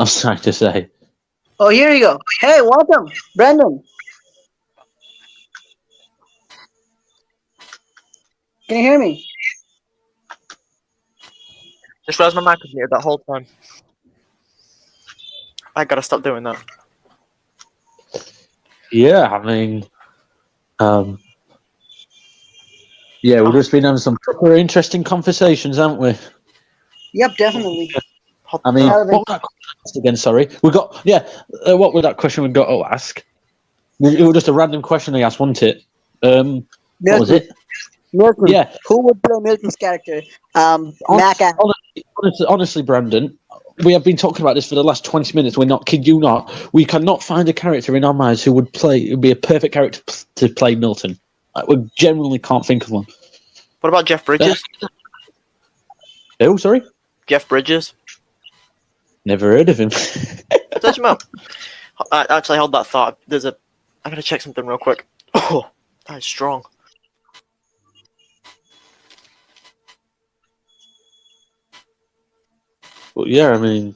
I was trying to say. Oh, here you go. Hey, welcome, Brendan. Can you hear me? Just realized my mic was muted that whole time. I gotta stop doing that. Yeah, I mean, yeah, we've just been having some proper interesting conversations, haven't we? Yep, definitely. I mean, Hell of what was that question again? Sorry, we got what was that question we got to ask? It was just a random question they asked, wasn't it? What was Milton. it? Milton. Yeah. Who would play Milton's character? Mac. Honestly, Brandon, we have been talking about this for the last 20 minutes. We're not, kid you not, we cannot find a character in our minds who would be a perfect character to play Milton. We genuinely can't think of one. What about Jeff Bridges? Oh, sorry? Jeff Bridges? Never heard of him. Search him up. I actually hold that thought. I gotta check something real quick. Oh, that is strong. But yeah, I mean,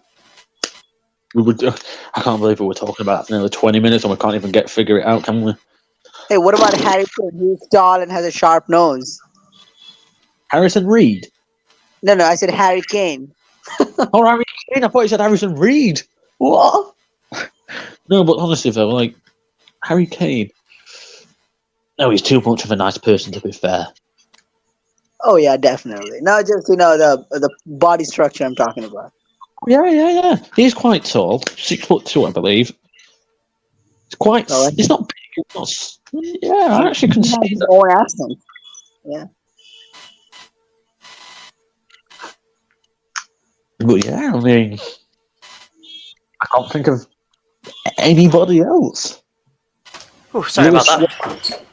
we would. I can't believe we were talking about that for nearly 20 minutes and we can't even figure it out, can we? Hey, what about Harry Kane? He's tall and has a sharp nose. Harrison Reed? No, I said Harry Kane. Oh, Harry Kane? I thought you said Harrison Reed. What? No, but honestly, though, like, Harry Kane. No, he's too much of a nice person, to be fair. Oh yeah, definitely. No, just the body structure I'm talking about. Yeah. He's quite tall, 6'2", I believe. It's quite. Oh, It's not big. It's not. Yeah, I actually can he see has his that. own accent. Yeah. But yeah, I mean, I can't think of anybody else. Ooh, sorry about that.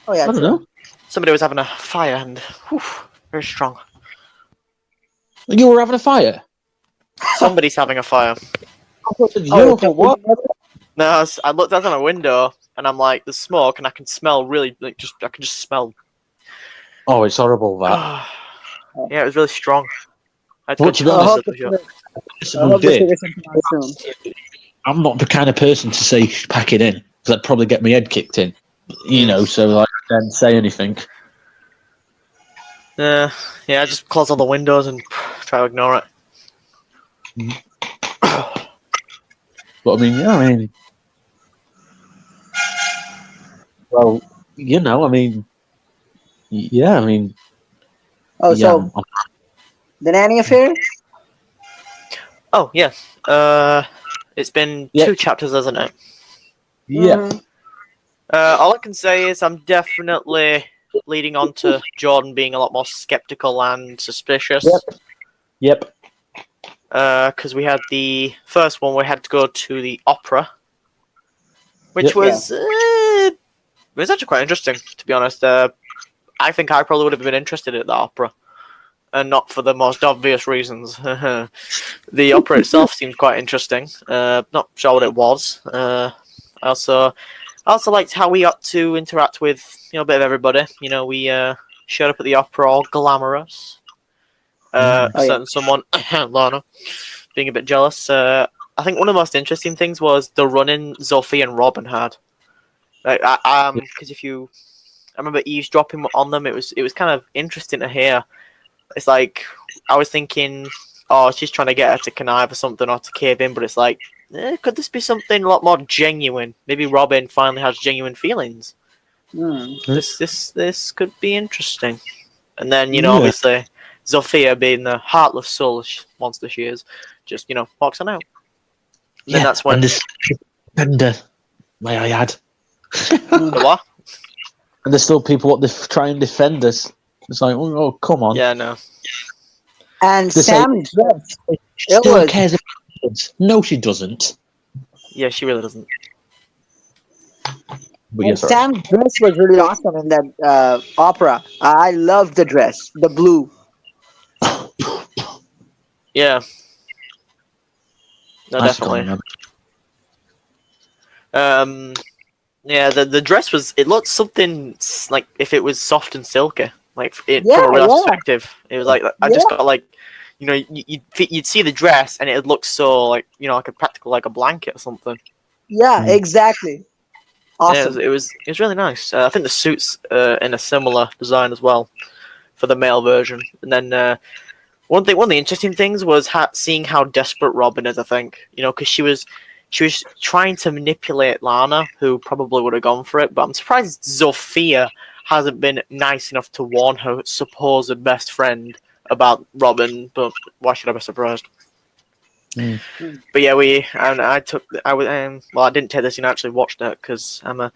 Oh yeah. I don't know. Somebody was having a fire and very strong. You were having a fire. Somebody's having a fire. What? No, I looked out on a window and I'm like, there's smoke and I can smell really I can just smell. Oh, it's horrible that. Yeah, it was really strong. I had to Well, go to be check honest, this I hope the cigarettes are coming soon. I'm not the kind of person to say pack it in because that'd probably get my head kicked in. You know, so like, I don't say anything. Yeah, I just close all the windows and try to ignore it. But I mean, well, you know, I mean, yeah, I mean, Oh, yeah, so the Nanny affair? Oh yeah, it's been 2 chapters, hasn't it? Yeah. Mm-hmm. All I can say is I'm definitely leading on to Jordan being a lot more skeptical and suspicious. Yep. Because we had the first one, we had to go to the opera, which was actually quite interesting, to be honest. I think I probably would have been interested in the opera, and not for the most obvious reasons. The opera itself seemed quite interesting. Not sure what it was. I also liked how we got to interact with a bit of everybody. We showed up at the opera all glamorous. Someone, Lana, being a bit jealous. I think one of the most interesting things was the run-in Sophie and Robin had. Like, because I remember eavesdropping on them. It was kind of interesting to hear. It's like I was thinking, oh, she's trying to get her to connive or something or to cave in, but it's like, could this be something a lot more genuine? Maybe Robin finally has genuine feelings. This could be interesting. And then obviously, Sophia, being the heartless soul monster she is, just walks on out. And then that's when and this defender, may I add, the what? and there's still people what they try and defend us. It's like, oh, come on. Yeah, no. And Sam dress. She still cares about kids. No, she doesn't. Yeah, she really doesn't. And Sam's dress was really awesome in that opera. I loved the dress, the blue. Yeah. No, definitely. Yeah, the dress it looked something like if it was soft and silky, like from a real perspective. It was like I just got like you'd see the dress and it looks so like like a practical like a blanket or something. Yeah, exactly. Yeah, Awesome. it was really nice. I think the suits in a similar design as well for the male version. And then one of the interesting things was seeing how desperate Robin is. I think because she was trying to manipulate Lana, who probably would have gone for it. But I'm surprised Zofia hasn't been nice enough to warn her supposed best friend about Robin. But why should I be surprised? Mm. But yeah, I didn't take this and actually watched it because I'm a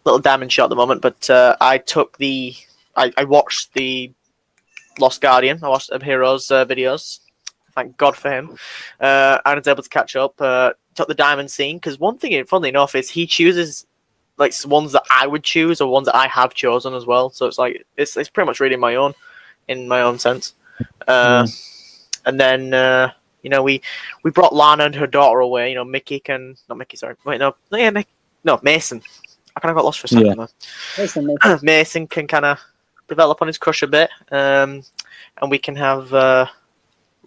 little diamond shot at the moment. But I watched the Lost Guardian. I watched Heroes videos. Thank God for him. And I was able to catch up. Took the diamond scene because one thing, funnily enough, is he chooses like ones that I would choose or ones that I have chosen as well. So it's like it's pretty much reading my own in my own sense. And then we brought Lana and her daughter away. Mickey can not Mickey. Sorry, wait no, yeah, no Mason. I kind of got lost for a second there. Listen, Mason can kind of develop on his crush a bit, and we can have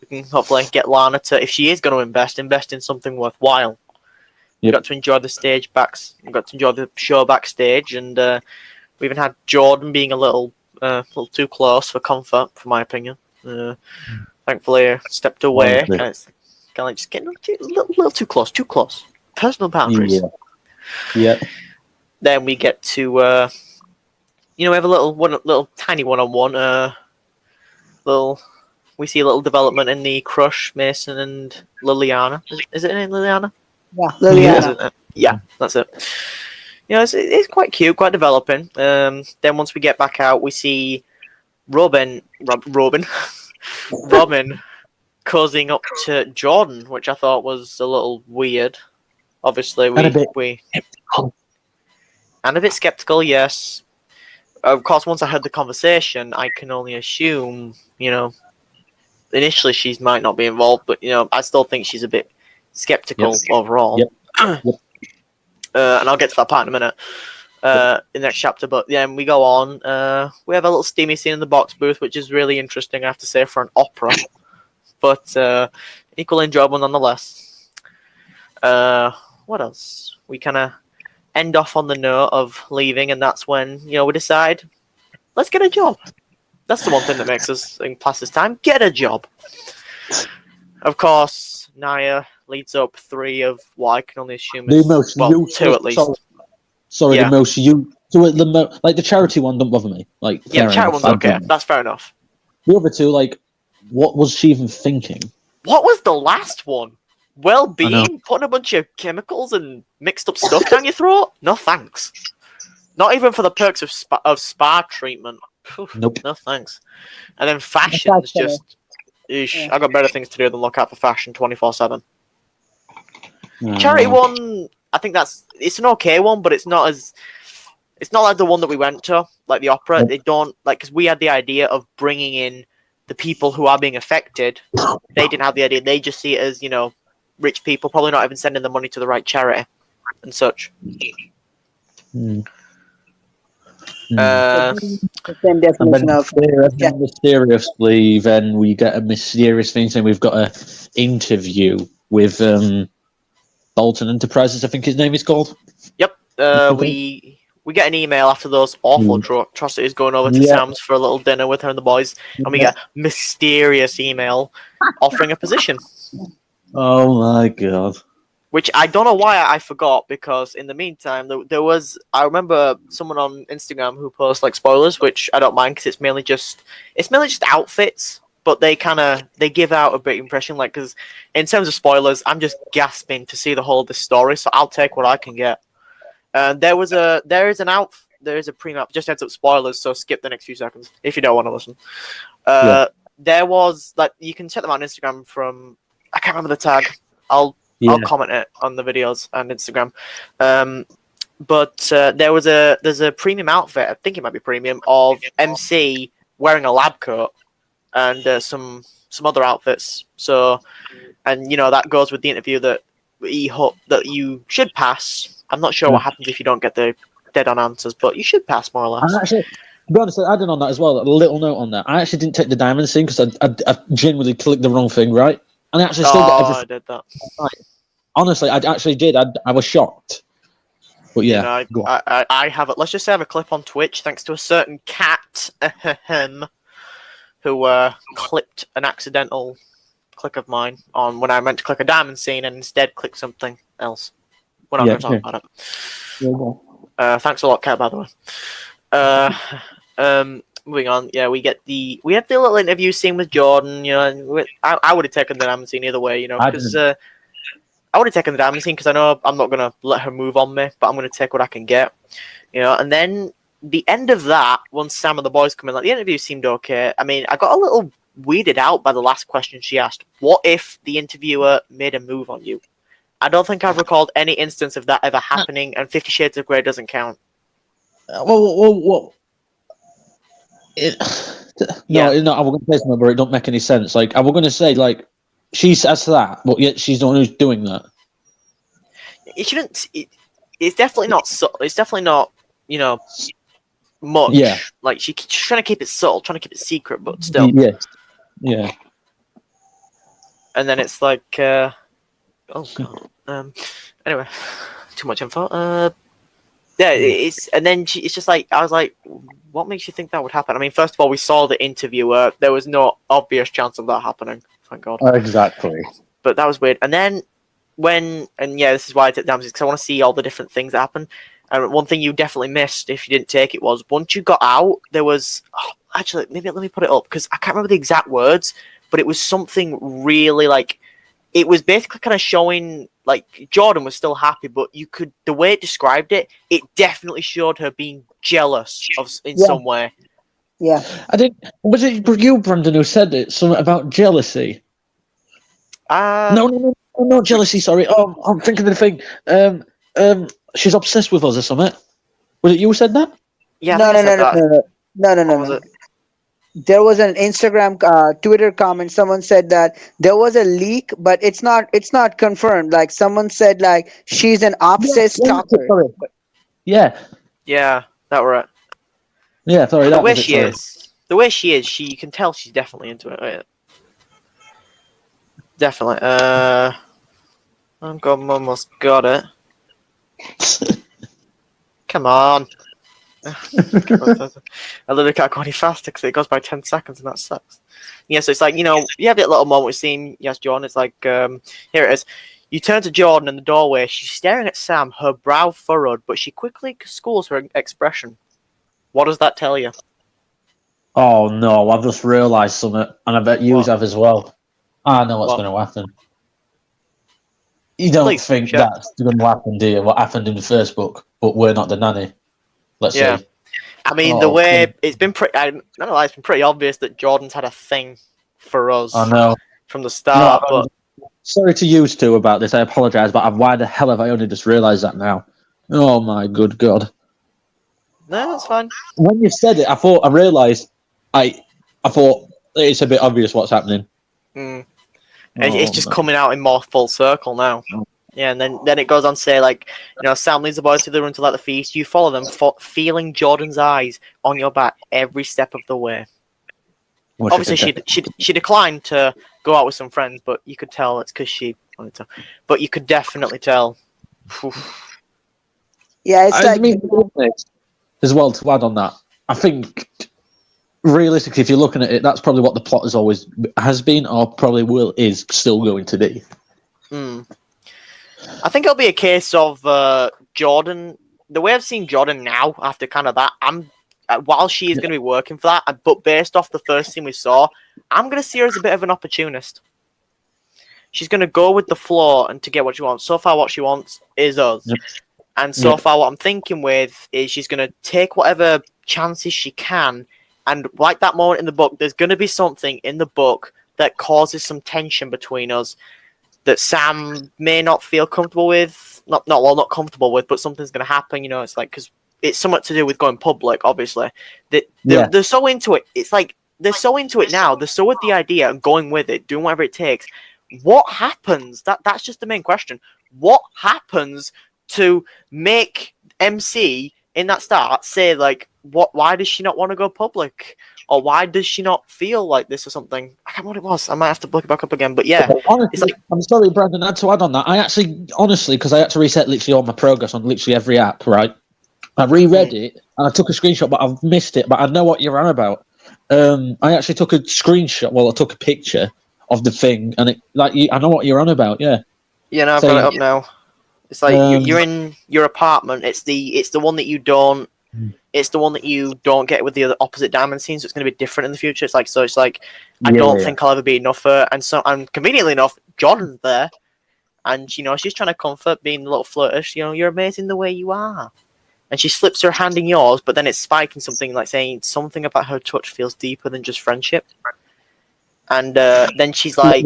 we can hopefully get Lana to, if she is going to invest in something worthwhile. We got to enjoy the we got to enjoy the show backstage, and we even had Jordan being a little too close for comfort, for my opinion. Thankfully, stepped away. And it's kind of like just getting a little too close. Personal boundaries. Yeah. Then we get to we have a little tiny one-on-one. We see a little development in the crush, Mason and Liliana. Is it her name Liliana? yeah, Liliana. Yeah, that's it. It's quite cute, quite developing. Then once we get back out, we see Robin cozying up to Jordan, which I thought was a little weird. Obviously, and a bit skeptical, yes. Of course, once I heard the conversation, I can only assume, initially she might not be involved, but I still think she's a bit skeptical overall. Yep. And I'll get to that part in a minute. In the next chapter, but then we go on. We have a little steamy scene in the box booth, which is really interesting, I have to say, for an opera, but equally enjoyable nonetheless. What else? We kind of end off on the note of leaving, and that's when we decide, let's get a job. That's the one thing that makes us pass this time. Get a job. Of course, Naya leads up 3 of what I can only assume is 2 at least. Sorry, the most like the charity one don't bother me. Like the charity one's okay. That's fair enough. The other 2, like, what was she even thinking? What was the last one? Well-being, putting a bunch of chemicals and mixed up stuff down your throat? No thanks. Not even for the perks of spa treatment. Nope. No thanks. And then fashion's just, I got better things to do than look out for fashion 24/7. Charity one, I think it's an okay one, but it's not like the one that we went to, like the opera. They don't because we had the idea of bringing in the people who are being affected. They didn't have the idea. They just see it as rich people, probably not even sending the money to the right charity and such. Same definition of mysteriously, then we get a mysterious thing saying we've got an interview with Bolton Enterprises, I think his name is called. Yep. We get an email after those awful atrocities going over to Sam's for a little dinner with her and the boys, and we get a mysterious email offering a position. Oh my god. Which I don't know why I forgot, because in the meantime, there was... I remember someone on Instagram who posts like spoilers, which I don't mind because it's mainly just outfits, but they give out a big impression. Like, because in terms of spoilers, I'm just gasping to see the whole of the story, so I'll take what I can get. There is a pre-map, just heads up spoilers, so skip the next few seconds if you don't want to listen. There was, like, you can check them out on Instagram from... I can't remember the tag. I'll comment it on the videos and Instagram. But there's a premium outfit, I think it might be premium, of MC wearing a lab coat and some other outfits. So, and that goes with the interview that that you should pass. I'm not sure what happens if you don't get the dead-on answers, but you should pass more or less. To be honest, adding on that as well, a little note on that. I actually didn't take the diamond scene because I genuinely clicked the wrong thing, right? And I actually still got everything. I did that. Right. Honestly, I actually did. I was shocked. But yeah, You know, I have it. Let's just say I have a clip on Twitch thanks to a certain cat who clipped an accidental click of mine on when I meant to click a diamond scene and instead clicked something else. We're not going to talk about it. Thanks a lot, cat, by the way. Moving on. Yeah, we have the little interview scene with Jordan. You know, I would have taken the diamond scene either way. You know, because I would have taken the diamond scene because I know I'm not going to let her move on me, but I'm going to take what I can get. You know, and then the end of that, once Sam and the boys come in, like the interview seemed okay. I mean, I got a little weirded out by the last question she asked. What if the interviewer made a move on you? I don't think I've recalled any instance of that ever happening, and 50 Shades of Grey doesn't count. No, I was going to say something, but it don't make any sense. Like, I was going to say, like, she says that, but yet she's the one who's doing that. It shouldn't. It's definitely not. It's definitely not. You know, much. Yeah. Like she's trying to keep it subtle, trying to keep it secret, but still. Yes. Yeah. And then it's like, oh god. Anyway, too much info. Yeah, it's and then it's just like I was like, what makes you think that would happen? I mean, first of all, we saw the interviewer. There was no obvious chance of that happening. Thank God. Exactly. But that was weird. And then this is why I took damage because I want to see all the different things that happen. And one thing you definitely missed if you didn't take it was once you got out, there was actually maybe let me put it up because I can't remember the exact words, but it was something really like it was basically kind of showing like Jordan was still happy, but you could the way it described it, it definitely showed her being jealous in some way. Yeah. I think was it you, Brandon, who said it? Something about jealousy. No, not jealousy. Sorry. Oh, I'm thinking of the thing. She's obsessed with us or something. Was it you who said that? Yeah. No. There was an Instagram, Twitter comment. Someone said that there was a leak, but it's not confirmed. Like someone said, like she's an obsessed stalker. Yeah. Yeah, that were it. Yeah, sorry. The way she is, you can tell she's definitely into it. Right? Definitely. I'm almost got it. Come on. I literally can't go any faster because it goes by 10 seconds and that sucks. Yeah, so it's like, you know, you have that little moment with seeing, yes, Jordan, it's like, here it is. You turn to Jordan in the doorway. She's staring at Sam, her brow furrowed, but she quickly schools her expression. What does that tell you? Oh, no, I've just realised something, and I bet you have as well. I know what's going to happen. You don't think that's going to happen, do you? What happened in the first book, but we're not the nanny. Let's say. I mean, the way it's been pretty. I don't know. It's been pretty obvious that Jordan's had a thing for us. I know from the start. No, but sorry to you two about this. I apologise, but why the hell have I only just realised that now? Oh my good God! No, that's fine. When you said it, I realised. I thought it's a bit obvious what's happening. It's just coming out in more full circle now. Yeah, and then it goes on to say, like, you know, Sam leads the boys to the room to let the feast. You follow them, feeling Jordan's eyes on your back every step of the way. Obviously, she declined to go out with some friends, but you could tell it's because she wanted to. But you could definitely tell. Yeah, it's as well to add on that. I think realistically, if you're looking at it, that's probably what the plot has been, or probably is still going to be. I think it'll be a case of Jordan. The way I've seen Jordan now, after kind of that, while she is going to be working for that, but based off the first scene we saw, I'm going to see her as a bit of an opportunist. She's going to go with the flow and to get what she wants. So far, what she wants is us. Yep. And so far, what I'm thinking with is she's going to take whatever chances she can. And like that moment in the book, there's going to be something in the book that causes some tension between us that Sam may not feel comfortable with. Not comfortable with, but something's going to happen. You know, it's like, because it's somewhat to do with going public, obviously. They're so into it. It's like, they're so into it now. They're so with the idea and going with it, doing whatever it takes. What happens? That's just the main question. What happens to make MC in that start say, like, why does she not want to go public? Or why does she not feel like this or something? I can't remember what it was. I might have to look it back up again. But yeah, Honestly, it's like, I'm sorry, Brandon. I had to add on that. I actually, honestly, because I had to reset literally all my progress on literally every app, right? I reread it and I took a screenshot, but I've missed it. But I know what you're on about. I actually took a screenshot. Well, I took a picture of the thing, and it I know what you're on about. Yeah. yeah, no, I've got it up now. It's like you're in your apartment. It's the one that you don't. It's the one that you don't get with the other opposite diamond scenes. So it's going to be different in the future. It's like I don't think I'll ever be enough for her. And conveniently enough, Jordan's there, and she's trying to comfort, being a little flirtish. You're amazing the way you are, and she slips her hand in yours, but then it's spiking something like saying something about her touch feels deeper than just friendship. And then she's like,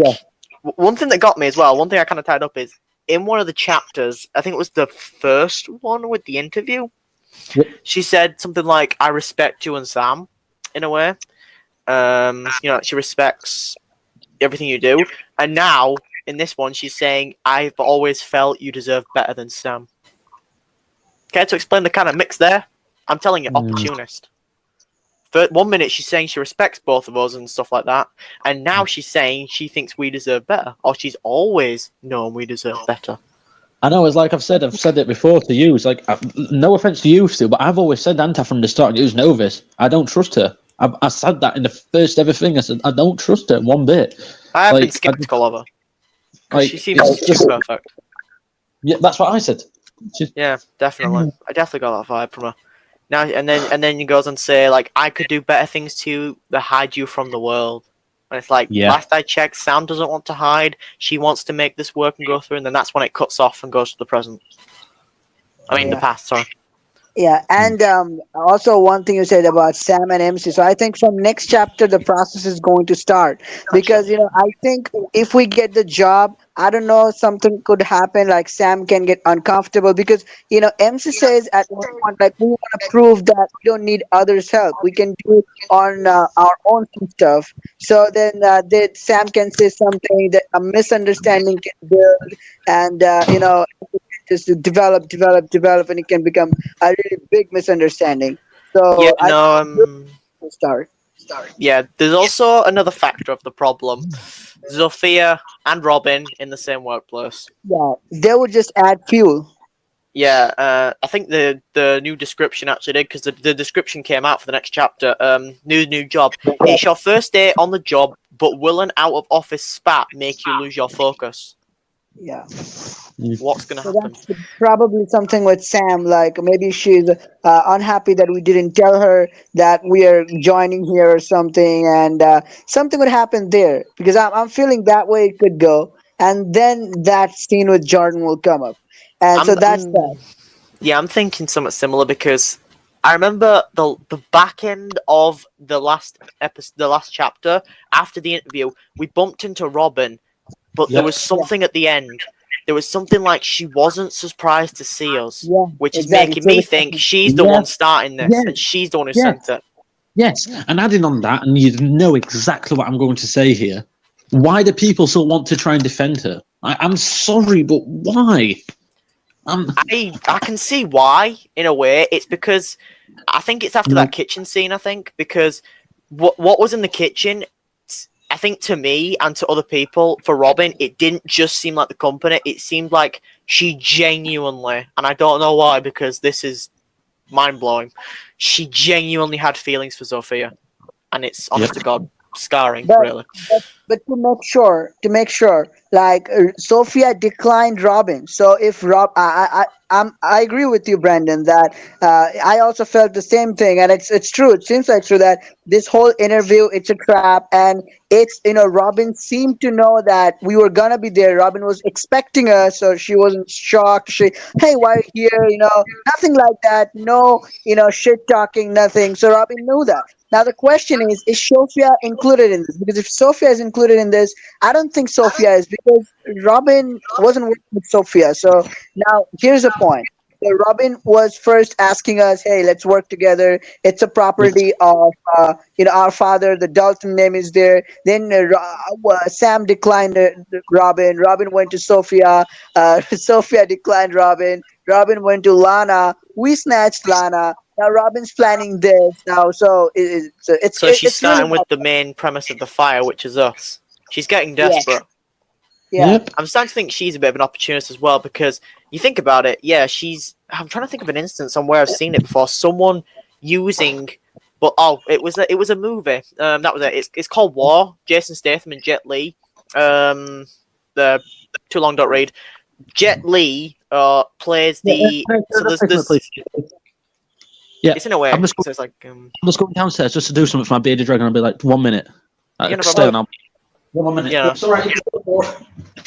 one thing that got me as well. One thing I kind of tied up is in one of the chapters. I think it was the first one with the interview. Yep. She said something like, "I respect you and Sam," in a way. She respects everything you do. And now, in this one, she's saying, "I've always felt you deserve better than Sam." Care to explain the kind of mix there? I'm telling you, opportunist. For 1 minute, she's saying she respects both of us and stuff like that. And now she's saying she thinks we deserve better. Or she's always known we deserve better. I know, it's like I've said it before to you. It's like, no offense to you, Stu, but I've always said Anta from the start, who's Novice. I don't trust her. I said that in the first ever thing. I said, I don't trust her one bit. I have been skeptical of her. She seems too perfect. Yeah, that's what I said. Yeah, definitely. I definitely got that vibe from her. Now and then he goes on to say, like, I could do better things to you that hide you from the world. And it's like, last I checked, Sam doesn't want to hide. She wants to make this work and go through, and then that's when it cuts off and goes to the present. I mean, the past, sorry. Yeah, and also one thing you said about Sam and MC. So I think from next chapter the process is going to start because I think if we get the job, I don't know, something could happen. Like Sam can get uncomfortable because MC says at one point, like, we want to prove that we don't need others' help. We can do on our own stuff. So then Sam can say something that a misunderstanding can build, and just to develop, and it can become a really big misunderstanding. So start. Yeah, there's also another factor of the problem. Zofia and Robin in the same workplace. Yeah, they would just add fuel. Yeah, I think the new description actually did, because the description came out for the next chapter. New job. It's your first day on the job, but will an out of office spat make you lose your focus? Yeah. What's gonna happen? That's probably something with Sam. Like maybe she's unhappy that we didn't tell her that we are joining here or something, and something would happen there because I'm feeling that way it could go, and then that scene with Jordan will come up, and so that's that. Yeah, I'm thinking something similar because I remember the back end of the last episode, the last chapter after the interview, we bumped into Robin, but there was something at the end. There was something like she wasn't surprised to see us, which is making me think she's the one starting this, and she's the one who sent it. Yes, and adding on that, and you know exactly what I'm going to say here. Why do people still want to try and defend her? I'm sorry, but why? I can see why, in a way. It's because I think it's after that kitchen scene, I think, because what was in the kitchen, I think to me and to other people, for Robin, it didn't just seem like the company. It seemed like she genuinely, and I don't know why, because this is mind-blowing, she genuinely had feelings for Zofia. And it's, honest to God, scarring, really. But to make sure, like Sophia declined Robin. So if I agree with you, Brandon, that I also felt the same thing, and it's true. It seems like true that this whole interview, it's a trap, and it's Robin seemed to know that we were gonna be there. Robin was expecting us, so she wasn't shocked. Hey, why are you here? Nothing like that. No, shit talking, nothing. So Robin knew that. Now the question is Sophia included in this? Because if Sophia is included in this, I don't think Sophia is, because Robin wasn't working with Sophia. So now here's the point. So Robin was first asking us, "Hey, let's work together. It's a property of our father. The Dalton name is there." Then Sam declined Robin. Robin went to Sophia. Sophia declined Robin. Robin went to Lana. We snatched Lana. now Robin's planning this now, so So she's it's really starting with the main premise of the fire, which is us. She's getting yeah, desperate. yeah. Yep. I'm starting to think she's a bit of an opportunist as well because you think about it. Yeah, she's. I'm trying to think of an instance on where I've seen it before. Someone using, but it was a movie. That was it. It's called War. Jason Statham and Jet Li. The too long. Don't read. Jet Li plays the. So there's Yeah, it's in a way. I'm just, So it's like I'm just going downstairs just to do something for my bearded dragon. I'll be like 1 minute. Yeah, no Stay on. problem. 1 minute. Yeah. Sorry.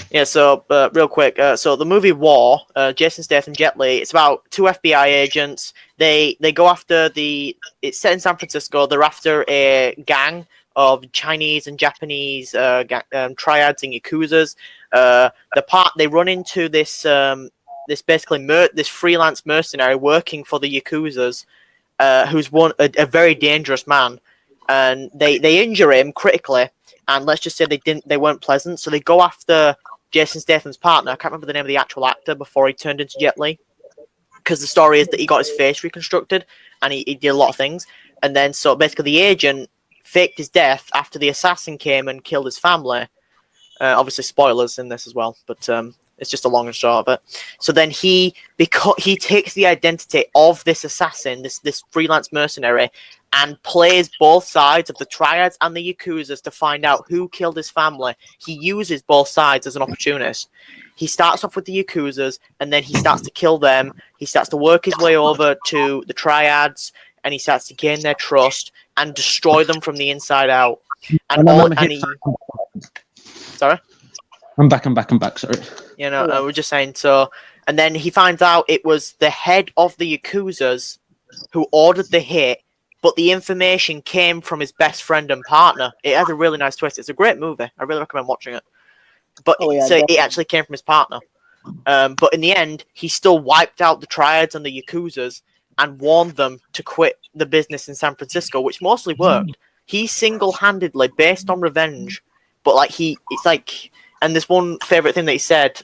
Yeah, so real quick, so the movie War, Jason Statham, Jet Li, it's about two FBI agents. They go after it's set in San Francisco. They're after a gang of Chinese and Japanese triads and yakuzas. They run into this basically this freelance mercenary working for the yakuzas, who's a very dangerous man, and they injure him critically. And let's just say they weren't pleasant, so they go after Jason Statham's partner. I can't remember the name of the actual actor before he turned into Jet Li, because the story is that he got his face reconstructed and he did a lot of things. And then so basically the agent faked his death after the assassin came and killed his family. Obviously spoilers in this as well, but it's just a long and short of it. So then he takes the identity of this assassin, this freelance mercenary, and plays both sides of the triads and the yakuzas to find out who killed his family. He uses both sides as an opportunist. He starts off with the yakuzas, and then he starts to kill them. He starts to work his way over to the triads, and he starts to gain their trust and destroy them from the inside out. Sorry? I'm back. Sorry. You know, we're just saying so. And then he finds out it was the head of the yakuzas who ordered the hit, but the information came from his best friend and partner. It has a really nice twist. It's a great movie. I really recommend watching it. But it actually came from his partner. But in the end, he still wiped out the triads and the yakuzas and warned them to quit the business in San Francisco, which mostly worked. He single-handedly, based on revenge, but and this one favorite thing that he said,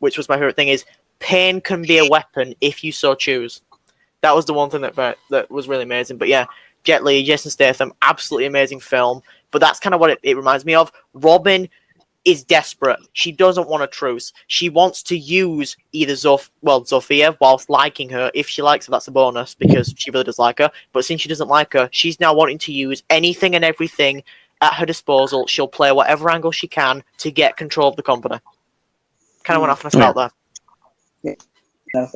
which was my favorite thing, is pain can be a weapon if you so choose. That was the one thing that was really amazing. But yeah, Jet Li, Jason Statham, absolutely amazing film. But that's kind of what it reminds me of. Robin is desperate. She doesn't want a truce. She wants to use either Zofia, whilst liking her. If she likes her, that's a bonus, because she really does like her. But since she doesn't like her, she's now wanting to use anything and everything at her disposal. She'll play whatever angle she can to get control of the company. Kind of went off on a spout there. Yeah,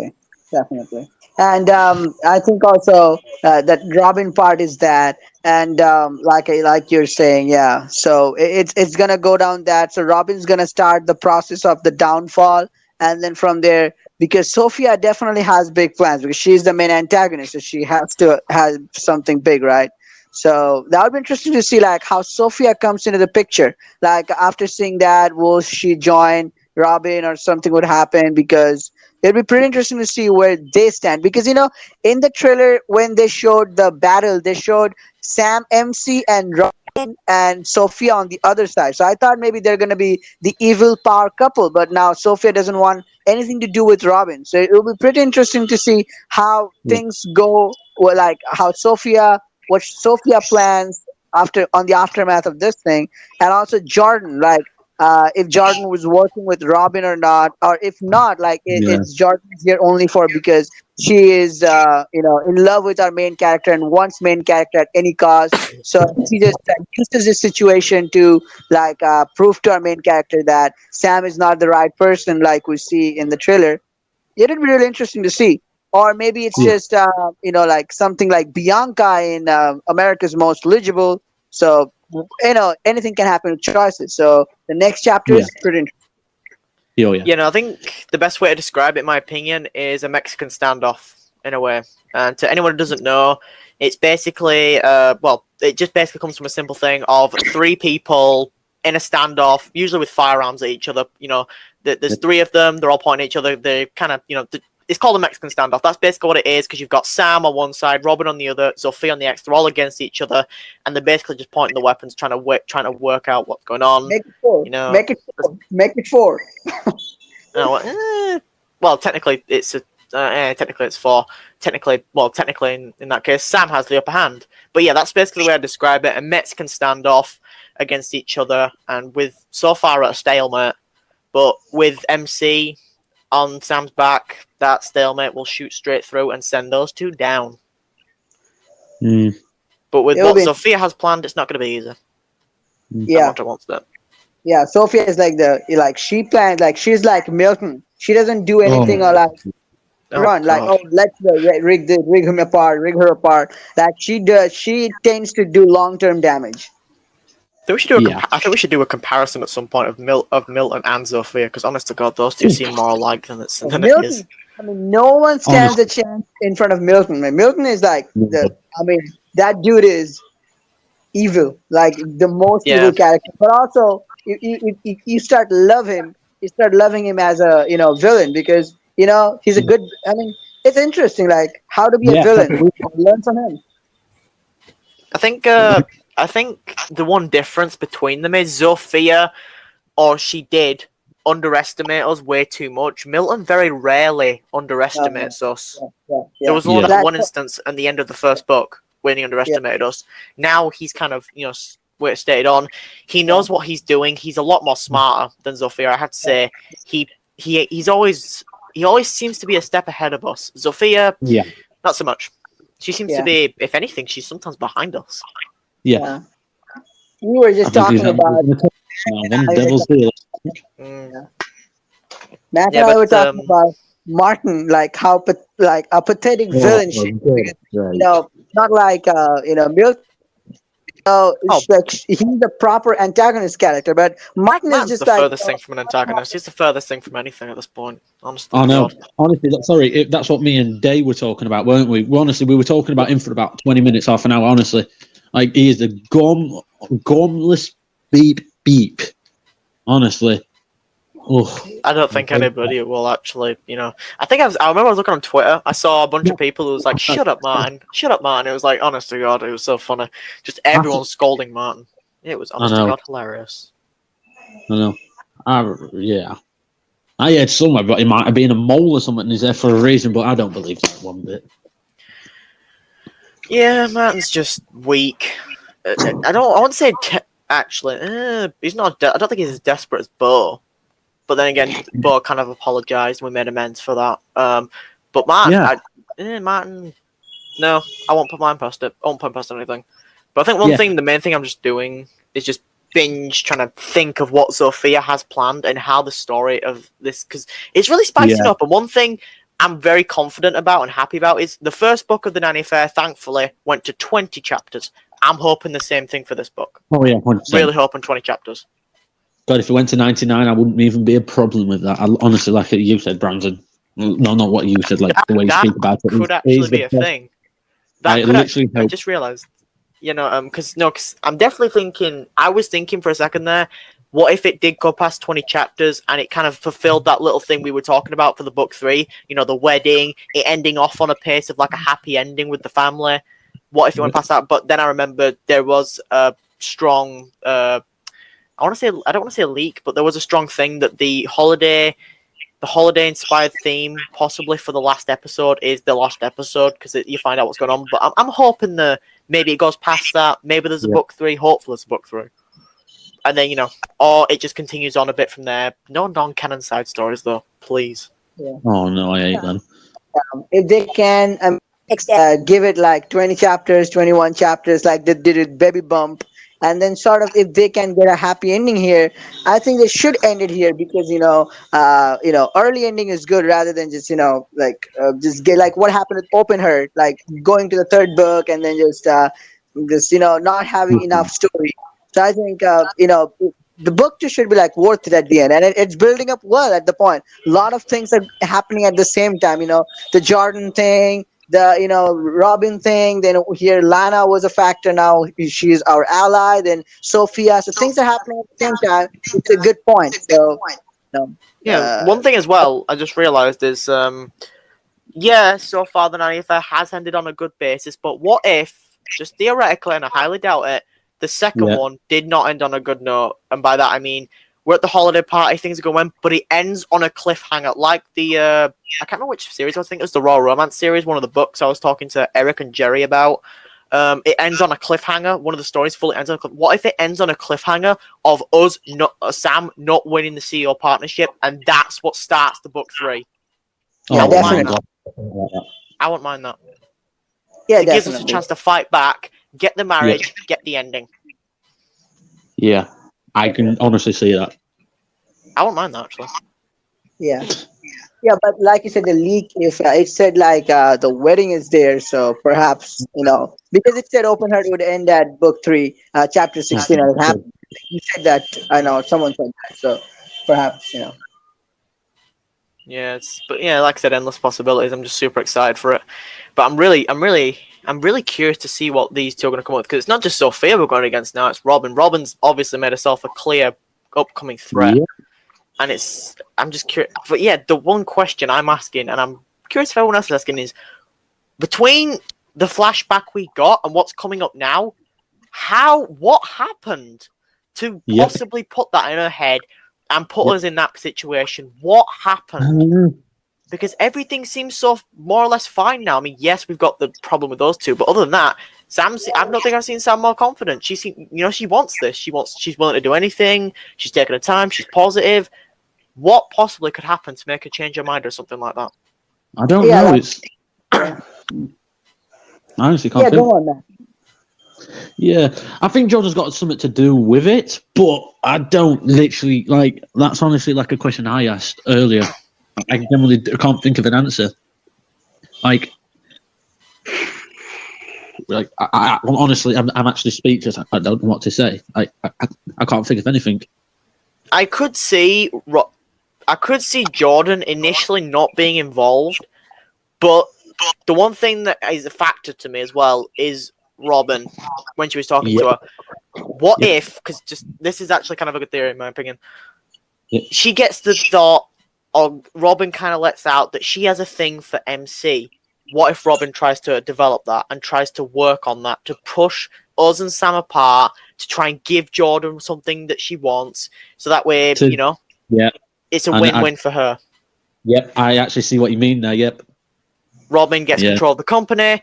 definitely. And I think also that Robin part is that, and like you're saying, yeah. So it's gonna go down that. So Robin's gonna start the process of the downfall, and then from there, because Sophia definitely has big plans because she's the main antagonist, so she has to have something big, right? So that would be interesting to see like how Sophia comes into the picture. Like after seeing that, will she join Robin or something would happen? Because it'd be pretty interesting to see where they stand. Because in the trailer when they showed the battle, they showed Sam, MC, and Robin and Sophia on the other side. So I thought maybe they're gonna be the evil power couple, but now Sophia doesn't want anything to do with Robin. So it'll be pretty interesting to see how things go. Well, like what Sophia plans after on the aftermath of this thing, and also Jordan, like if Jordan was working with Robin or not, or if not, like it's Jordan is here only for because she is in love with our main character and wants main character at any cost. So she just uses this situation to prove to our main character that Sam is not the right person, like we see in the trailer. It'd be really interesting to see. Or maybe it's just like something like Bianca in America's Most Legible. So anything can happen with choices. So the next chapter is pretty interesting. Oh, yeah. I think the best way to describe it, in my opinion, is a Mexican standoff in a way. And to anyone who doesn't know, it's basically it just basically comes from a simple thing of three people in a standoff, usually with firearms at each other. There's three of them. They're all pointing at each other. They kind of it's called a Mexican standoff. That's basically what it is, because you've got Sam on one side, Robin on the other, Zofia on the X. They're all against each other, and they're basically just pointing the weapons, trying to work out what's going on. Make it four. Make it four. Well, technically, it's technically it's 4. Technically in that case, Sam has the upper hand. But yeah, that's basically the way I describe it. And mates can stand off against each other, and with so far at a stalemate. But with MC on Sam's back, that stalemate will shoot straight through and send those two down. But with what Sophia has planned, it's not going to be easy. Yeah. What I want to do. Yeah, Sophia is she plans, she's like Milton. She doesn't do anything or run, let's rig her apart. Like she tends to do long-term damage. I think we should do a comparison at some point of Milton and Sophia, because honest to God, those two seem more alike than it is. I mean, no one stands a chance in front of Milton. Milton is that dude is evil, like the most evil character. But also, you start loving him as a villain, because he's a good. I mean, it's interesting, like how to be a villain. Learn from him. I think the one difference between them is Sophia, or she did underestimate us way too much. Milton very rarely underestimates us. There was only one instance at the end of the first book when he underestimated us. Now he's kind of, where it stated on, he knows what he's doing. He's a lot more smarter than Sophia. I have to say, he always seems to be a step ahead of us. Sophia, not so much. She seems to be, if anything, she's sometimes behind us. Yeah. We were just talking about Devil's Deal. Matt and I were talking about Martin, like how a pathetic villain. Not like Milton. He's a proper antagonist character, but Martin is just the furthest thing from an antagonist. He's the furthest thing from anything at this point. Honestly, I know. Honestly, sorry, that's what me and Day were talking about, weren't we? We were talking about him for about 20 minutes, half an hour. Honestly, like he is the gumless beep. Honestly. I don't think anybody will actually, I remember I was looking on Twitter, I saw a bunch of people who was like, shut up, Martin. It was like, honest to God, it was so funny. Just everyone scolding Martin. It was, honest to God, hilarious. I know. I heard somewhere, but he might have been a mole or something, and he's there for a reason, but I don't believe that one bit. Yeah, Martin's just weak. I won't say, he's not, I don't think he's as desperate as Bo. But then again, Bo kind of apologised. We made amends for that. But Martin, Martin, no, I won't put mine past it. I won't put past anything. But I think the main thing I'm just doing is just binge trying to think of what Sophia has planned and how the story of this, because it's really spicing up. And one thing I'm very confident about and happy about is the first book of the Nanny Affair, thankfully, went to 20 chapters. I'm hoping the same thing for this book. Oh yeah, 100%. Really hoping 20 chapters. God, if it went to 99, I wouldn't even be a problem with that. Honestly, like you said, Brandon. No, not what you said, like the way you speak about it. Could actually be a thing. I just realised, because I'm definitely thinking, I was thinking for a second there, what if it did go past 20 chapters and it kind of fulfilled that little thing we were talking about for the book 3, the wedding, it ending off on a pace of like a happy ending with the family. What if it went past that? But then I remembered there was a strong... I don't want to say a leak, but there was a strong thing that the holiday inspired theme, possibly for the last episode, is the last episode, because you find out what's going on. But I'm hoping maybe it goes past that. Maybe there's a book 3. Hopefully there's a book 3, and then or it just continues on a bit from there. No non-canon side stories though, please. Yeah. Oh no, I hate them. If they can give it like 20 chapters, 21 chapters, like they did with Baby Bump. And then sort of, if they can get a happy ending here, I think they should end it here, because early ending is good rather than just just get like what happened with Open Heart, like going to the third book and then just not having enough story. So I think the book just should be like worth it at the end, and it's building up well at the point. A lot of things are happening at the same time. The Jordan thing. The Robin thing, then here Lana was a factor, now she's our ally, then Sophia, so things are happening at the same time. It's a good point. So one thing as well I just realized is so far the Nanny Affair has ended on a good basis, but what if, just theoretically, and I highly doubt it, the second one did not end on a good note? And by that I mean, we're at the holiday party, things are going, but it ends on a cliffhanger, like the I can't remember which series. I think it was the Raw Romance series, one of the books I was talking to Eric and Jerry about. It ends on a cliffhanger. One of the stories fully ends on a cliffhanger. What if it ends on a cliffhanger of us, Sam, not winning the CEO partnership, and that's what starts the book 3? Yeah, definitely. I wouldn't mind that. Yeah, It gives us a definitely. chance to fight back, get the marriage, get the ending. Yeah, I can honestly see that. I wouldn't mind that, actually. Yeah. Yeah, but like you said, the leak, if it said like the wedding is there, so perhaps, because it said Open Heart would end at book 3, chapter 16, and it happened. You said that, I know, someone said that, so perhaps. Yeah, but yeah, like I said, endless possibilities. I'm just super excited for it. But I'm really curious to see what these two are going to come up with, because it's not just Sophia we're going against now. It's Robin. Robin's obviously made herself a clear upcoming threat. Yeah. And I'm just curious. But yeah, the one question I'm asking, and I'm curious if everyone else is asking, is between the flashback we got and what's coming up now, what happened to possibly put that in her head and put us in that situation? What happened? Because everything seems so more or less fine now. I mean, yes, we've got the problem with those two, but other than that, I don't think I've seen Sam more confident. She wants this. She's willing to do anything. She's taking her time. She's positive. What possibly could happen to make her change her mind or something like that? I don't know. It's I honestly can't think. Go on, man. Yeah, I think Jordan's got something to do with it, but I don't literally that's honestly like a question I asked earlier. I generally can't think of an answer. I honestly, I'm actually speechless. I don't know what to say. I can't think of anything. I could see Jordan initially not being involved, but the one thing that is a factor to me as well is Robin when she was talking to her. What if? Because this is actually kind of a good theory in my opinion. She gets the thought, or Robin kind of lets out that she has a thing for MC. What if Robin tries to develop that and tries to work on that to push us and Sam apart, to try and give Jordan something that she wants, so that way, it's a win-win for her. Yep, I actually see what you mean now. Yep. Robin gets control of the company,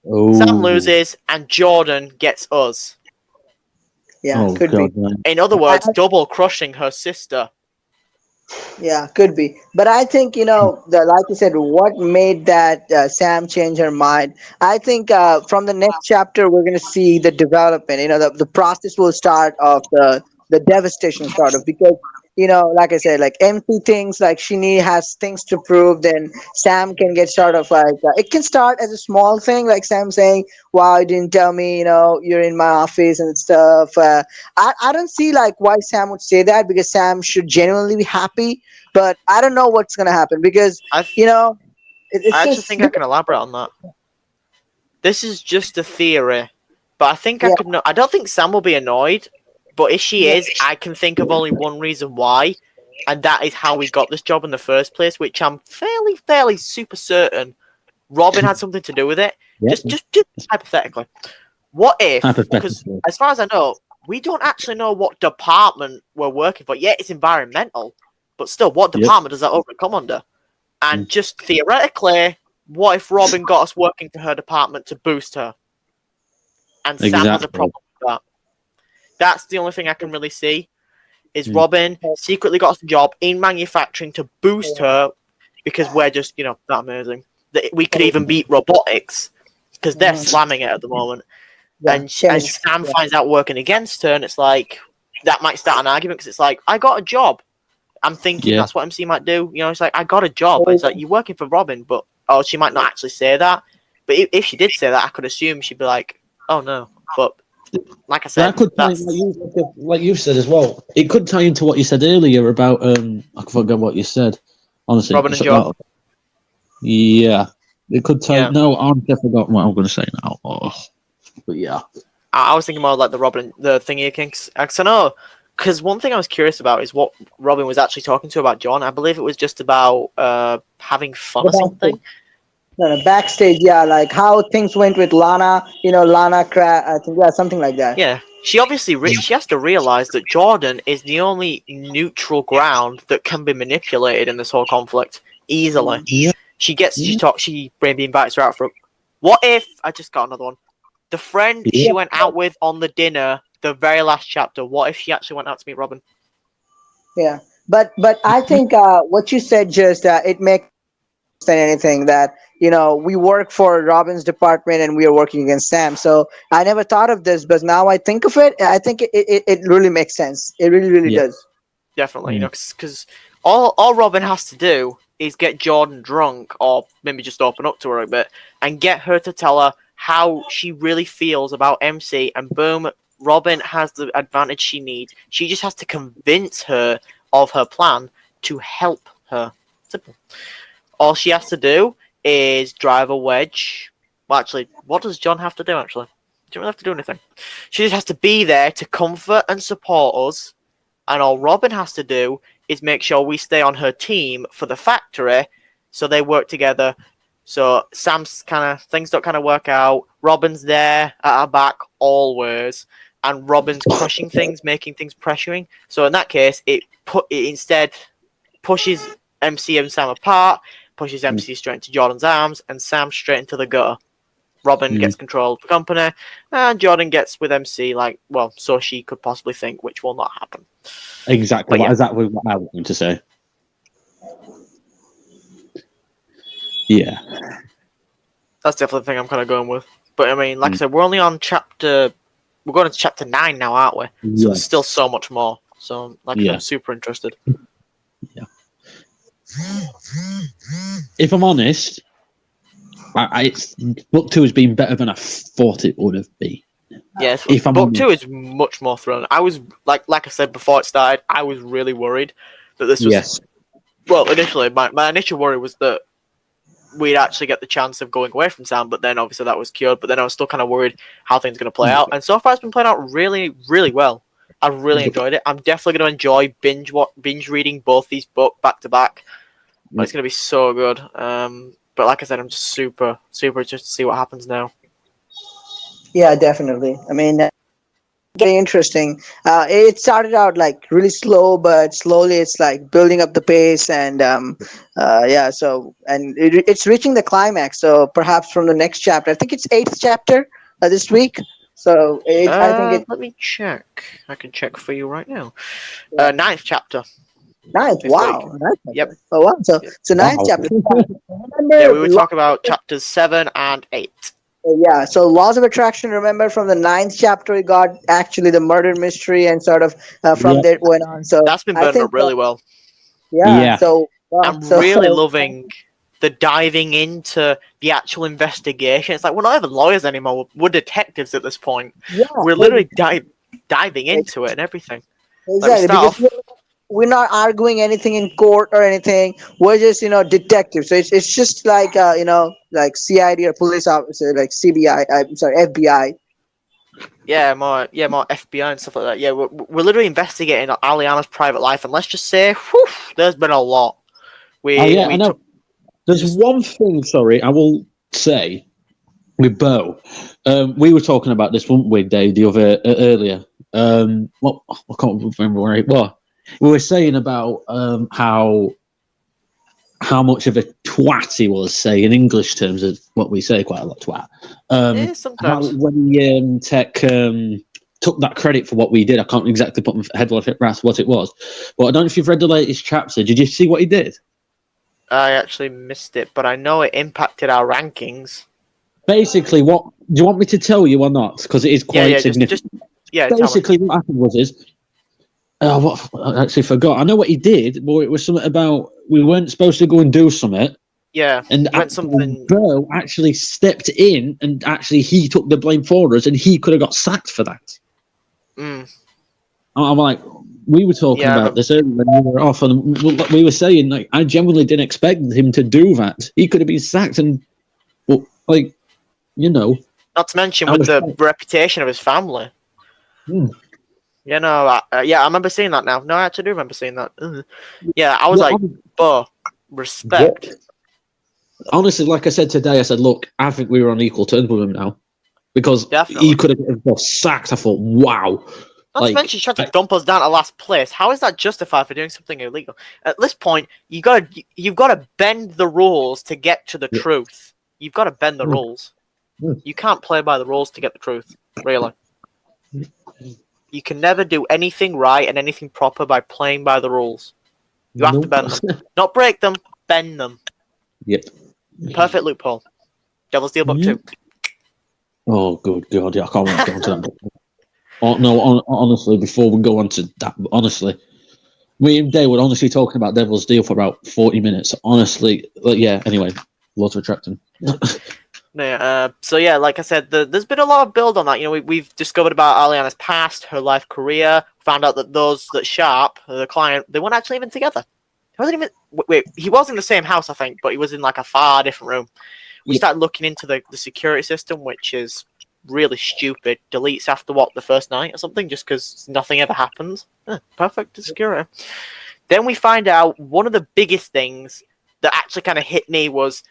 Sam loses, and Jordan gets us. Yeah, could be. In other words, double crushing her sister. Yeah, could be. But I think, like you said, what made that Sam change her mind? I think from the next chapter, we're going to see the development. The process will start of the devastation start of, because, like I said, like empty things, like she has things to prove, then Sam can get sort of like, it can start as a small thing, like Sam saying, wow, you didn't tell me, you're in my office and stuff. I don't see like why Sam would say that, because Sam should genuinely be happy, but I don't know what's going to happen, because, I actually think I can elaborate on that. This is just a theory, but I think I could know. I don't think Sam will be annoyed, but if she is, I can think of only one reason why, and that is how we got this job in the first place, which I'm fairly super certain Robin had something to do with it. Just hypothetically. What if, because as far as I know, we don't actually know what department we're working for. Yeah, it's environmental, but still, what department does that come under? And just theoretically, what if Robin got us working for her department to boost her? And Sam has a problem with that. That's the only thing I can really see, is Robin secretly got us a job in manufacturing to boost her, because we're just, that amazing. That we could even beat robotics, because they're slamming it at the moment. And Sam finds out working against her, and it's like, that might start an argument, because it's like, I got a job. I'm thinking that's what MC might do. It's like, I got a job. It's like, you're working for Robin, but, she might not actually say that. But if she did say that, I could assume she'd be like, oh no. But like I said, that could tie, like you said as well. It could tie into what you said earlier about I forgot what you said. Honestly, Robin and Joe. Yeah, it could tie. Yeah. No, I forgot what I'm going to say now. But yeah, I was thinking more like the thingy kinks. Because one thing I was curious about is what Robin was actually talking to about John. I believe it was just about having fun or something. No, no, backstage, yeah, like how things went with Lana, I think, yeah, something like that. Yeah, she obviously she has to realize that Jordan is the only neutral ground that can be manipulated in this whole conflict easily. Yeah. She maybe invites her out for. What if I just got another one? The friend Yeah. she went out with on the dinner, the very last chapter. What if she actually went out to meet Robin? Yeah, but I think what you said just it makes than anything that we work for Robin's department and we are working against Sam. So I never thought of this, but now I think of it, I think it really makes sense. It really Yeah. does. Definitely, because all Robin has to do is get Jordan drunk, or maybe just open up to her a bit, and get her to tell her how she really feels about MC, and boom, Robin has the advantage she needs. She just has to convince her of her plan to help her. Simple. All she has to do is drive a wedge. Well, actually, what does John have to do, actually? She doesn't have to do anything. She just has to be there to comfort and support us, and all Robin has to do is make sure we stay on her team for the factory, so they work together. So Sam's things don't work out. Robin's there at our back always, and Robin's crushing things, making things pressuring. So in that case, it instead pushes MC and Sam apart, pushes MC straight into Jordan's arms, and Sam straight into the gutter. Robin gets control of the company, and Jordan gets with MC, so she could possibly think, which will not happen. Exactly. But yeah. Exactly what I want to say. Yeah. That's definitely the thing I'm kind of going with. But I mean, like I said, we're only on we're going to chapter 9 now, aren't we? So there's still so much more. So, I'm super interested. Yeah. If I'm honest, book 2 has been better than I thought it would have been. Yes, book 2 is much more thrilling. I was like I said before it started, I was really worried that this was. Yes. Well, initially, my initial worry was that we'd actually get the chance of going away from Sam, but then obviously that was cured. But then I was still kind of worried how things are going to play out. And so far, it's been playing out really, really well. I really enjoyed it. I'm definitely going to enjoy binge reading both these books back to back. But it's going to be so good. But like I said, I'm just super, super interested to see what happens now. Yeah, definitely. I mean, very interesting. It started out like really slow, but slowly it's like building up the pace, and So it's reaching the climax. So perhaps from the next chapter, I think it's 8th chapter this week. So I think it. Let me check. I can check for you right now. 9th chapter. 9th. Wow. 9th chapter. Yep. Oh wow. So 9th chapter. Yeah, we were talking about chapters 7 and 8. Yeah, so laws of attraction. Remember, from the 9th chapter, we got actually the murder mystery, and sort of from there it went on. So that's been burned up really well. Yeah. So I'm really loving the diving into the actual investigation. It's like we're not even lawyers anymore; we're detectives at this point. Yeah, we're literally diving into it and everything. Exactly, because we're not arguing anything in court or anything. We're just detectives. So it's just like like CID or police officer, like CBI. I'm sorry, FBI. Yeah, more FBI and stuff like that. Yeah, we're literally investigating Aliana's private life, and let's just say, there's been a lot. I know. There's one thing. Sorry, I will say with Bo. We were talking about this, weren't we, Dave, the other earlier. I can't remember where it was. We were saying about how much of a twat he was, say, in English terms, of what we say quite a lot, twat. Sometimes. When Tech took that credit for what we did, I can't exactly put my head what it was. But I don't know if you've read the latest chapter. Did you see what he did? I actually missed it, but I know it impacted our rankings. Basically, what do you want me to tell you or not? Because it is quite significant. Basically, what happened was I actually forgot. I know what he did, but it was something about we weren't supposed to go and do something. Yeah, and Bo actually stepped in, and actually he took the blame for us, and he could have got sacked for that. I'm like, we were talking about this earlier when we were off, and we were saying, like, I genuinely didn't expect him to do that. He could have been sacked, and not to mention with the reputation of his family. I remember seeing that now. No, I actually do remember seeing that. Yeah, I was like, respect. honestly, like I said today, I said, look, I think we were on equal terms with him now because Definitely. he could have got sacked. I thought, wow. Not to mention, he tried to dump us down to last place. How is that justified for doing something illegal? At this point, you've got to bend the rules to get to the truth. You've got to bend the rules. You can't play by the rules to get the truth, really. You can never do anything right and anything proper by playing by the rules. You have to bend them. Not break them, bend them. Yep. Perfect loophole. Devil's Deal Book 2. Oh, good God. Yeah, I can't wait to go on to that book. Oh, no, honestly, before we go on to that, honestly, me and Dave were honestly talking about Devil's Deal for about 40 minutes. Honestly, anyway, lots of attracting. So yeah, like I said, there's been a lot of build on that. You know, we've discovered about Aliana's past, her life, career. Found out that Sharp, the client, they weren't actually even together. He wasn't even. Wait, he was in the same house, I think, but he was in like a far different room. We started looking into the security system, which is really stupid. Deletes after the first night or something, just because nothing ever happens. Perfect security. Then we find out one of the biggest things that actually kind of hit me was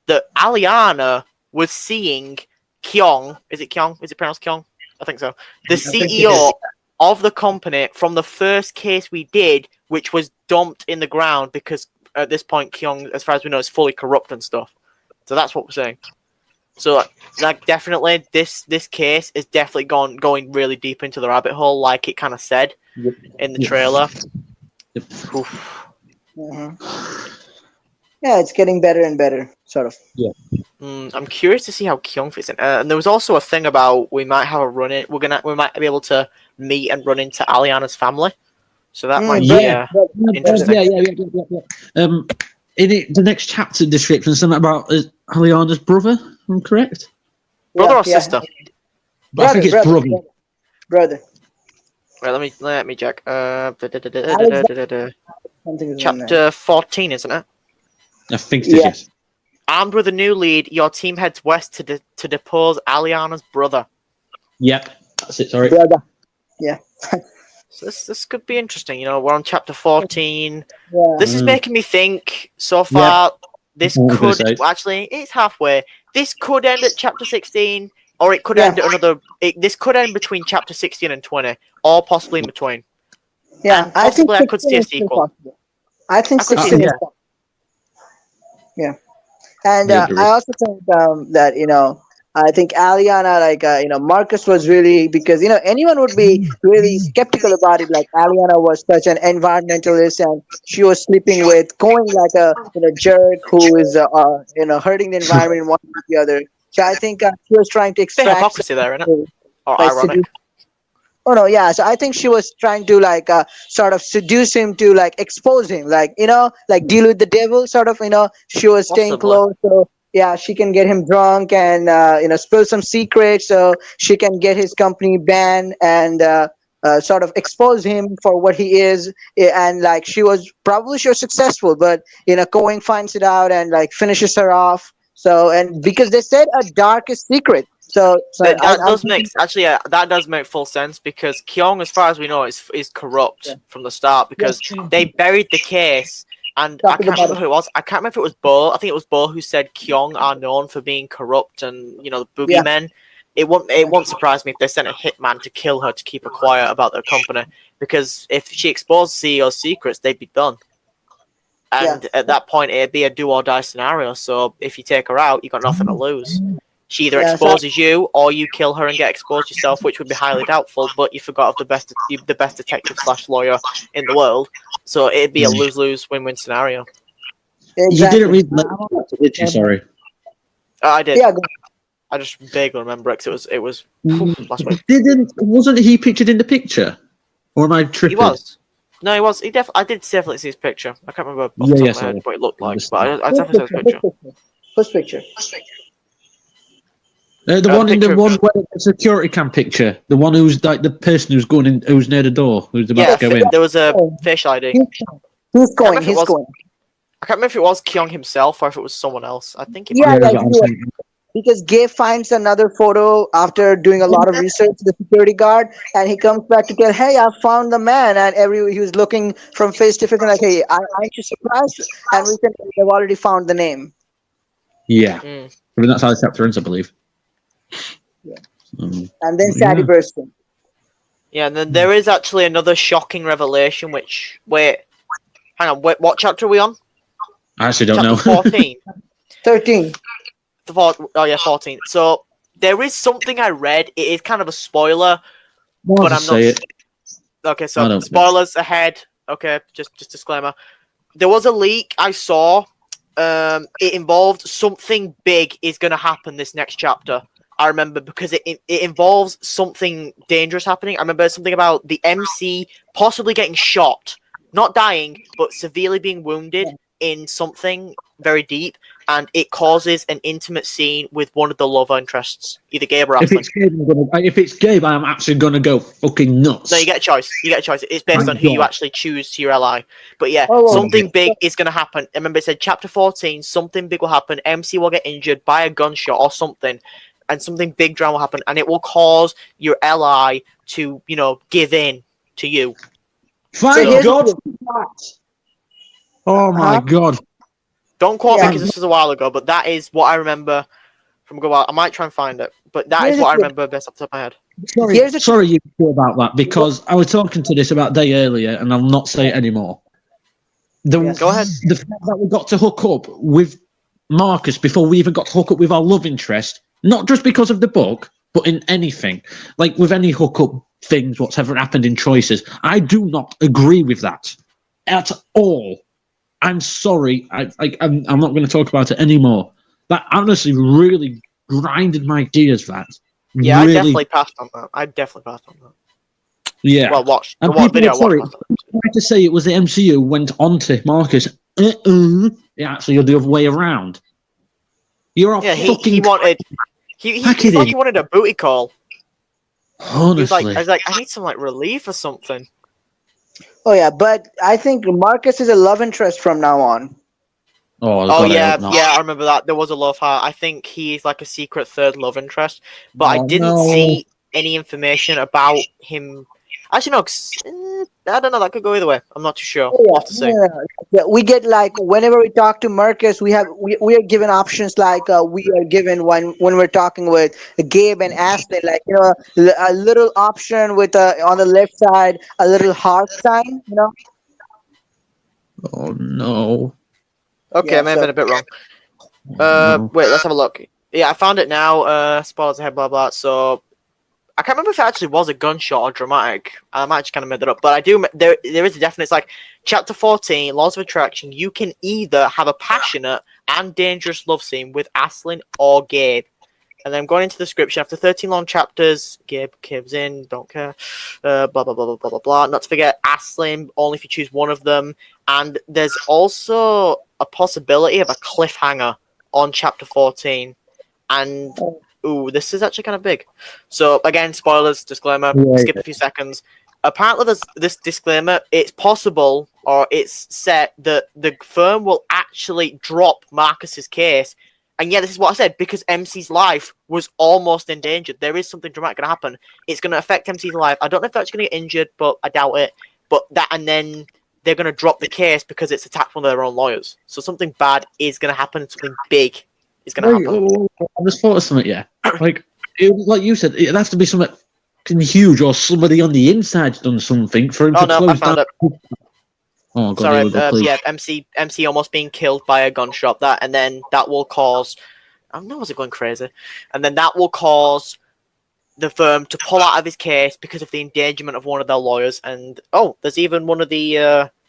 that Aliana was seeing Kyung. Is it Kyung? Is it pronounced Kyung? I think so. The CEO of the company from the first case we did, which was dumped in the ground because at this point Kyung, as far as we know, is fully corrupt and stuff. So that's what we're saying. So, like, definitely, this case is definitely going really deep into the rabbit hole, like it kind of said in the trailer. Yeah, it's getting better and better, sort of. Yeah. I'm curious to see how Kyung fits in. And there was also a thing about we might have a run in. We might be able to meet and run into Aliana's family. So that might be interesting. Yeah. In the next chapter description, something about Aliana's brother. I'm correct. Brother or sister? I think it's brother. Brother. Right, let me check. Chapter 14, isn't it? I think it is. Yes. Armed with a new lead, your team heads west to depose Aliana's brother. Yep, that's it. Sorry. Brother. Yeah. So this could be interesting. You know, we're on chapter 14. Yeah. This is making me think. So far, this could actually it's halfway. This could end at chapter 16, or it could end at another. This could end between chapter 16 and 20, or possibly in between. Yeah, and possibly I could see a sequel. I think 16 is possible. Yeah, and I also think that I think Aliana, Marcus was really, because anyone would be really skeptical about it. Like Aliana was such an environmentalist, and she was sleeping with going like a jerk who is hurting the environment one or the other. So I think she was trying to extract hypocrisy there, isn't it? Or ironic. Oh no, yeah. So I think she was trying to sort of seduce him to expose him, deal with the devil, sort of. She was staying close, so yeah, she can get him drunk and spill some secrets, so she can get his company banned and sort of expose him for what he is. And she was successful, but Cohen finds it out and finishes her off. So, and because they said a darkest secret. So that does make full sense, because Kyung, as far as we know, is corrupt from the start, because they buried the case, and I can't remember who it was. I can't remember if it was Bo. I think it was Bo who said Kyung are known for being corrupt and the boogeymen. It won't surprise me if they sent a hitman to kill her to keep her quiet about their company, because if she exposed CEO's secrets, they'd be done. And at that point, it'd be a do or die scenario. So if you take her out, you got nothing to lose. She either exposes you, or you kill her and get exposed yourself, which would be highly doubtful. But you forgot of the best detective / lawyer in the world, so it'd be a lose-lose win-win scenario. Exactly. You didn't read that, did you? Sorry. I did. Yeah. I just vaguely remember it. 'Cause it was last week. Wasn't he pictured in the picture, or am I tripping? He was. No, he was. I did definitely see his picture. I can't remember off the top of my head what it looked like, but I definitely saw his picture. First picture. The one where the security cam picture, the one who's like the person who's going in, who's near the door, who's about to go in. There was a facial ID. He's going. I can't remember if it was Kyung himself or if it was someone else. I think it was. Because Gabe finds another photo after doing a lot of research, the security guard, and he comes back to tell, "Hey, I found the man," and he was looking from face to face, like, "Hey, aren't you surprised?" And they've already found the name. Yeah. I mean, that's how the chapter ends, I believe. Yeah. And then Sadie burst in. Yeah, and then there is actually another shocking revelation, which... Wait. Hang on, what chapter are we on? I actually don't know. Chapter 14. 13. 14. So, there is something I read. It is kind of a spoiler, Well, but I'll I'm just not... say it. Okay, so spoilers ahead. Okay, just disclaimer. There was a leak I saw. It involved something big is going to happen this next chapter. I remember because it involves something dangerous happening. I remember something about the MC possibly getting shot, not dying, but severely being wounded in something very deep, and it causes an intimate scene with one of the love interests, either Gabe or Ashley. If it's Gabe, I'm actually going to go fucking nuts. No, you get a choice. It's based on who you actually choose to your ally. But yeah, something big is going to happen. I remember it said chapter 14, something big will happen. MC will get injured by a gunshot or something, and something big drama will happen, and it will cause your ally to, give in to you. Thank God. Oh my God. Don't quote me because this was a while ago, but that is what I remember from a while. I might try and find it, but that is what I remember best off the top of my head. Sorry you thought about that, because I was talking to this about a day earlier, and I'll not say it anymore. Go ahead. The fact that we got to hook up with Marcus before we even got to hook up with our love interest, not just because of the book, but in anything, like with any hookup things, whatever happened in Choices, I do not agree with that at all. I'm sorry. I'm not going to talk about it anymore. That honestly really grinded my gears. That. Yeah, really, I definitely passed on that. Yeah. Well, watch And the video. Sorry, I to say it was the MCU who went on to Marcus. Yeah, actually, you're the other way around. You're a fucking. He wanted. It's like he wanted a booty call. Honestly, I was like, I need some relief or something. Oh yeah, but I think Marcus is a love interest from now on. Oh yeah, I remember that. There was a love heart. I think he's like a secret third love interest, but I didn't see any information about him. Actually, no, I don't know. That could go either way. I'm not too sure. What to say. Yeah, we get whenever we talk to Marcus, we are given options we are given when we're talking with Gabe and Ashley, a little option with on the left side a little heart sign, Oh no. Okay, I may have been a bit wrong. Wait, let's have a look. Yeah, I found it now. Spoilers ahead, blah blah. So I can't remember if it actually was a gunshot or dramatic. I might just kind of made that up, but I do. There is a definite. It's like chapter 14, Laws of Attraction. You can either have a passionate and dangerous love scene with Aslin or Gabe. And then I'm going into the description. After 13 long chapters, Gabe gives in, don't care, blah, blah, blah, blah, blah, blah, blah. Not to forget Aslin, only if you choose one of them. And there's also a possibility of a cliffhanger on chapter 14. And, this is actually kind of big. So, again, spoilers, disclaimer, skip a few seconds. Apparently, there's this disclaimer. It's possible, or it's set, that the firm will actually drop Marcus's case. And yeah, this is what I said, because MC's life was almost endangered. There is something dramatic going to happen. It's going to affect MC's life. I don't know if they're actually going to get injured, but I doubt it. But that, and then they're going to drop the case because it's attacked one of their own lawyers. So something bad is going to happen. Something big is going to happen. I just thought of something, like you said, it has to be something huge, or somebody on the inside's done something for him to close I found down. it. Oh, God, Sorry, MC almost being killed by a gunshot. And then that will cause. I don't know, was it going crazy? And then that will cause the firm to pull out of his case because of the endangerment of one of their lawyers. And there's even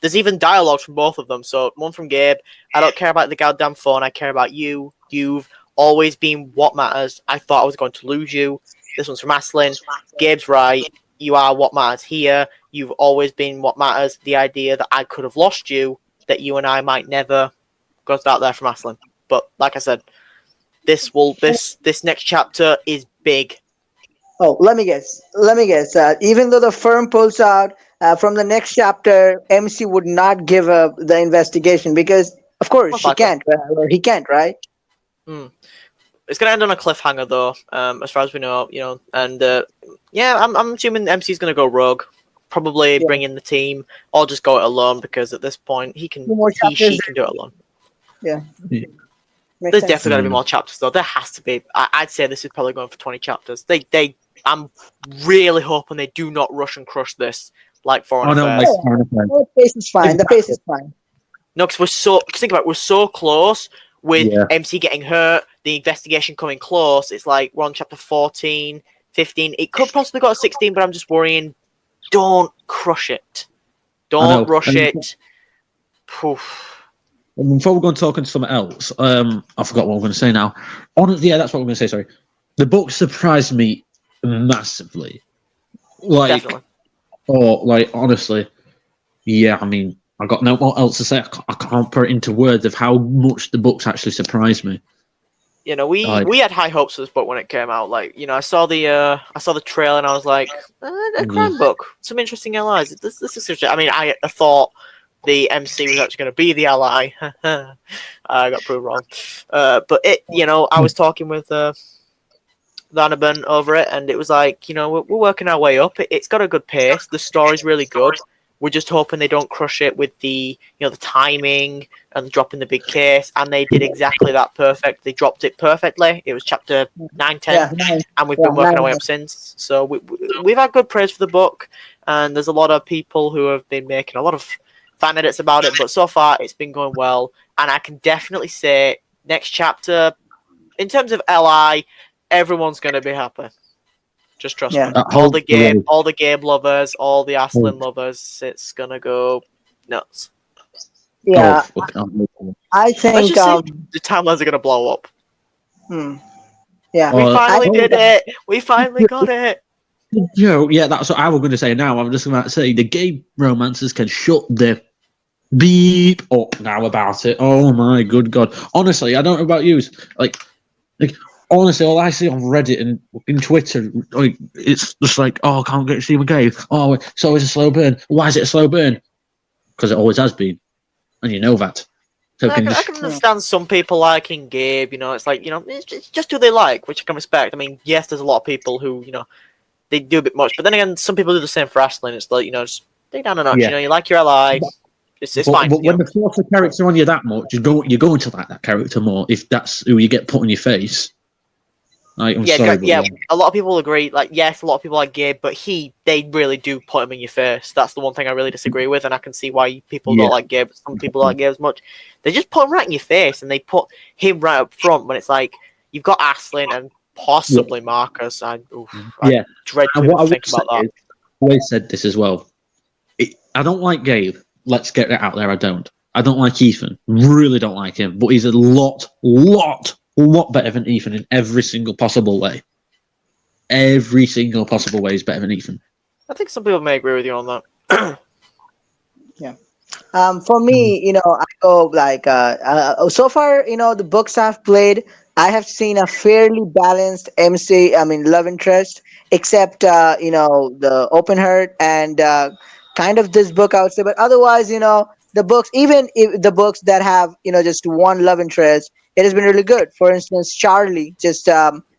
there's even dialogue from both of them. So one from Gabe: I don't care about the goddamn phone. I care about you. You've always been what matters. I thought I was going to lose you. This one's from Aslin. Gabe's right. You are what matters here. You've always been what matters. The idea that I could have lost you, that you and I might never, goes out there from Aslin. But like I said, this next chapter is big. Oh, let me guess. Even though the firm pulls out from the next chapter, MC would not give up the investigation because, of course, he can't, right? It's gonna end on a cliffhanger, though, as far as we know. And I'm assuming MC's gonna go rogue, probably bring in the team, or just go it alone because at this point she can do it alone. Yeah. Makes There's sense. definitely got to be more chapters, though. There has to be. I'd say this is probably going for 20 chapters. I'm really hoping they do not rush and crush this like Foreign Oh no, like Affairs. Foreign Affairs. The pace is fine. The pace is fine. No, because think about it, we're so close with Yeah. MC getting hurt, the investigation coming close. It's like we're on chapter 14, 15. It could possibly go to 16, but I'm just worrying. Don't crush it. know. Don't rush And- it. Poof. Before we go and talk into something else, I forgot what I'm going to say now. Yeah, that's what I'm going to say. Sorry, the book surprised me massively. Like, Definitely. like honestly, yeah. I mean, I got no more else to say. I can't put it into words of how much the books actually surprised me. You know, we had high hopes for this book when it came out. Like, you know, I saw the trailer and I was like, a crime book, some interesting allies. This is such I mean, I thought the MC was actually going to be the ally. I got proved wrong. But you know, I was talking with Donovan over it, and it was like, you know, we're working our way up. It's got a good pace. The story's really good. We're just hoping they don't crush it with the, you know, the timing and dropping the big case. And they did exactly that perfect. They dropped it perfectly. It was chapter 9, 10, and we've been working our way up since. So we've had good praise for the book, and there's a lot of people who have been making a lot of fan edits about it. But so far, it's been going well, and I can definitely say next chapter, in terms of LI, everyone's going to be happy. Just trust me. All the Gabe lovers, all the Aslan lovers, it's gonna go nuts. Yeah, I think the timelines are gonna blow up. Yeah, we finally did it. We finally got it. Yeah, that's what I was going to say. Now I'm just about to say the gay romancers can shut their beep up now about it. Oh my good god! Honestly, I don't know about you. Like. Honestly, all I see on Reddit and in Twitter, like, it's just like, oh, I can't get to see my game. Oh, it's always a slow burn. Why is it a slow burn? Because it always has been, and you know that. So I can understand some people liking Gabe. You know, it's like, you know, it's just who they like, which I can respect. I mean, yes, there's a lot of people who, you know, they do a bit much, but then again, some people do the same for Aslan. It's like, you know, just take down a notch. You know, you like your ally. It's fine. But when they force a character on you that much, you're going to like that character more if that's who you get put in your face. A lot of people agree. Like, yes, a lot of people like Gabe, but they really do put him in your face. That's the one thing I really disagree with, and I can see why people don't like Gabe. Some people don't like Gabe as much. They just put him right in your face, and they put him right up front when it's like you've got Aslan and possibly Marcus. I dread to even think about that. I always said this as well. I don't like Gabe. Let's get it out there. I don't like Ethan. Really don't like him. But he's a lot better than Ethan in every single possible way. Every single possible way is better than Ethan. I think some people may agree with you on that. Yeah. For me, you know, I go like so far, you know, the books I've played, I have seen a fairly balanced love interest, except you know, the Open Heart and kind of this book I would say, but otherwise, you know, the books, even if the books that have, you know, just one love interest, it has been really good. For instance, Charlie, just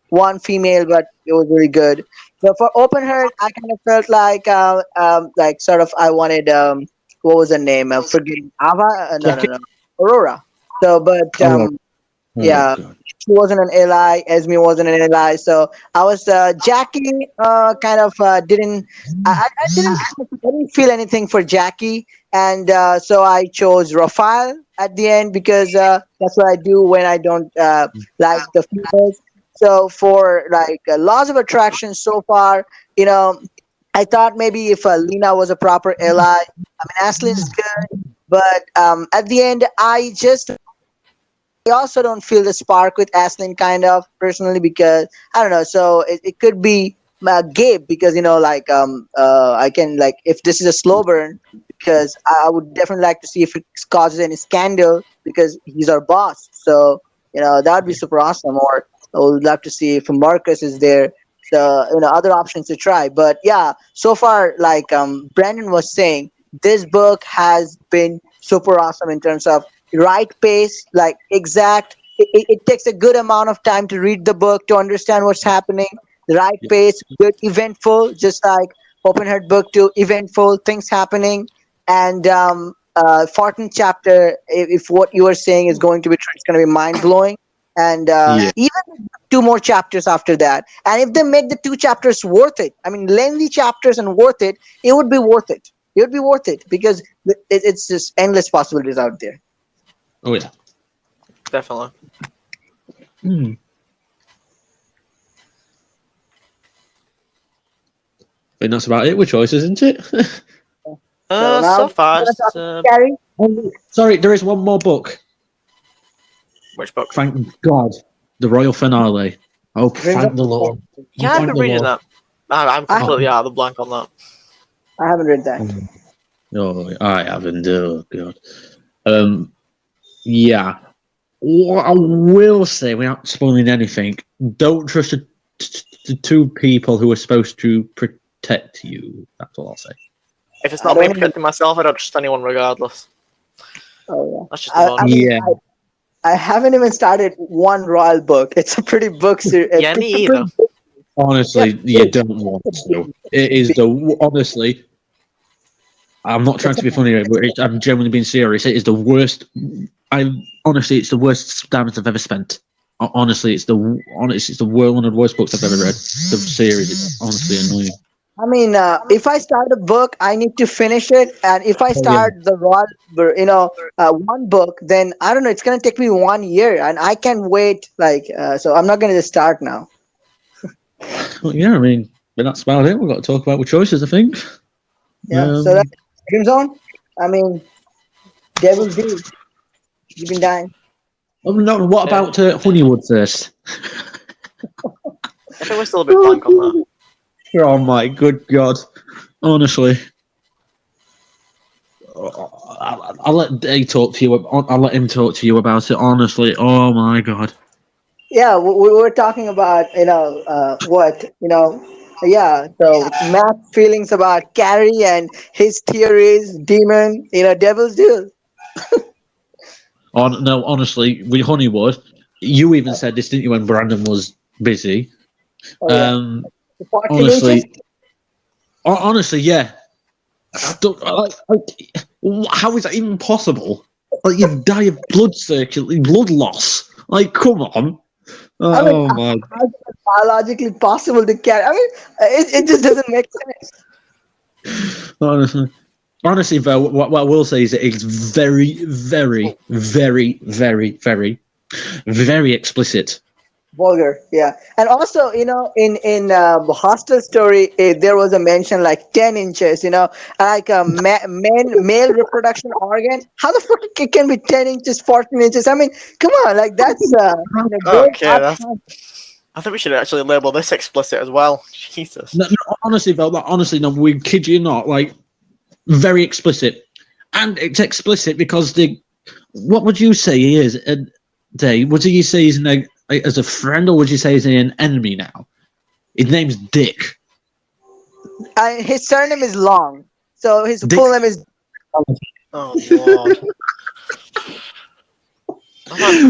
one female, but it was really good. But for Open Heart, I kind of felt like sort of I wanted what was her name? I'm forgetting. Ava? No. Aurora. So, but yeah, she wasn't an ally. Esme wasn't an ally. So I was Jackie. Kind of didn't. I didn't feel anything for Jackie, and so I chose Raphael at the end because that's what I do when I don't like the females. So for like laws of attraction so far, you know, I thought maybe if Lena was a proper ally, I mean, Ashley's good, but at the end, I also don't feel the spark with Ashlyn kind of personally because I don't know. So it could be Gabe because, you know, like I can like if this is a slow burn because I would definitely like to see if it causes any scandal because he's our boss. So, you know, that would be super awesome. Or I would love to see if Marcus is there. So, you know, other options to try. But yeah, so far, like Brandon was saying, this book has been super awesome in terms of right pace, like exact. It takes a good amount of time to read the book to understand what's happening. The right pace, good, eventful, just like Open Heart Book 2, eventful, things happening. And 14th chapter, if what you are saying is going to be true, it's going to be mind blowing. and Yeah. even 2 more chapters after that. And if they make the 2 chapters worth it, I mean, lengthy chapters and worth it, it would be worth it. It would be worth it because it's just endless possibilities out there. Oh yeah. Definitely. Hmm. I think that's about it with choices, isn't it? So now, So far, we're gonna talk to Gary. Oh, sorry, there is one more book. which book? Thank God. The Royal Finale. Oh, Dreams thank of- the Lord. Yeah, I've Thank been the reading Lord. that. I'm I, completely out of the blank on that. I haven't read that. Oh, I haven't. Oh, God. Yeah. What I will say, without spoiling anything, don't trust the two people who are supposed to protect you. That's all I'll say. If it's I not don't me even. protecting myself, I don't trust anyone regardless. Oh That's just yeah. the I one. mean, Yeah. I haven't even started one royal book. It's a pretty book series. Yeah, me either. Honestly, you don't want to. It is the honestly. I'm not trying to be funny, but I'm genuinely being serious. It is the worst. Honestly, it's the worst diamonds I've ever spent. Honestly, it's the one of the worst books I've ever read. The series is honestly annoying. I mean, if I start a book, I need to finish it, and if I Oh yeah. start the royal, one book, then I don't know. It's gonna take me 1 year, and I can wait. So I'm not gonna just start now. Well, yeah, I mean, but that's about it. We've got to talk about with choices, I think. Yeah. So that's Dream Zone. I mean, Devil's Due. You've been dying. Oh, no, what about Honeywood first? I think we're still a bit blank on that. Oh my good God! Honestly, I'll let Day talk to you. I'll let him talk to you about it. Honestly, oh my God. Yeah, we were talking about what yeah. So Matt's feelings about Carrie and his theories, demon, Devil's Due. No, honestly, with Honeywood, you even said this, didn't you, when Brandon was busy? Oh yeah, 14 inches. Honestly, honestly, yeah. I don't, how is that even possible? Like you die of blood loss. Like, come on. I mean, Oh my. how is it biologically possible to carry? I mean, it just doesn't make sense. Honestly, though, what I will say is that it's very, very, very, very, very, very explicit. Vulgar, yeah. And also, in hostel story, there was a mention like 10 inches. Like a male reproduction organ. How the fuck it can be 10 inches, 14 inches? I mean, come on, like that's going Okay, up. I think we should actually label this explicit as well. Jesus. No, honestly, though, honestly, no, we kid you not. Like, very explicit, and it's explicit because what would you say he is? Dave, would you say he's as a friend, or would you say he's an enemy now? His name's Dick. His surname is long, so his Dick. full name is. Oh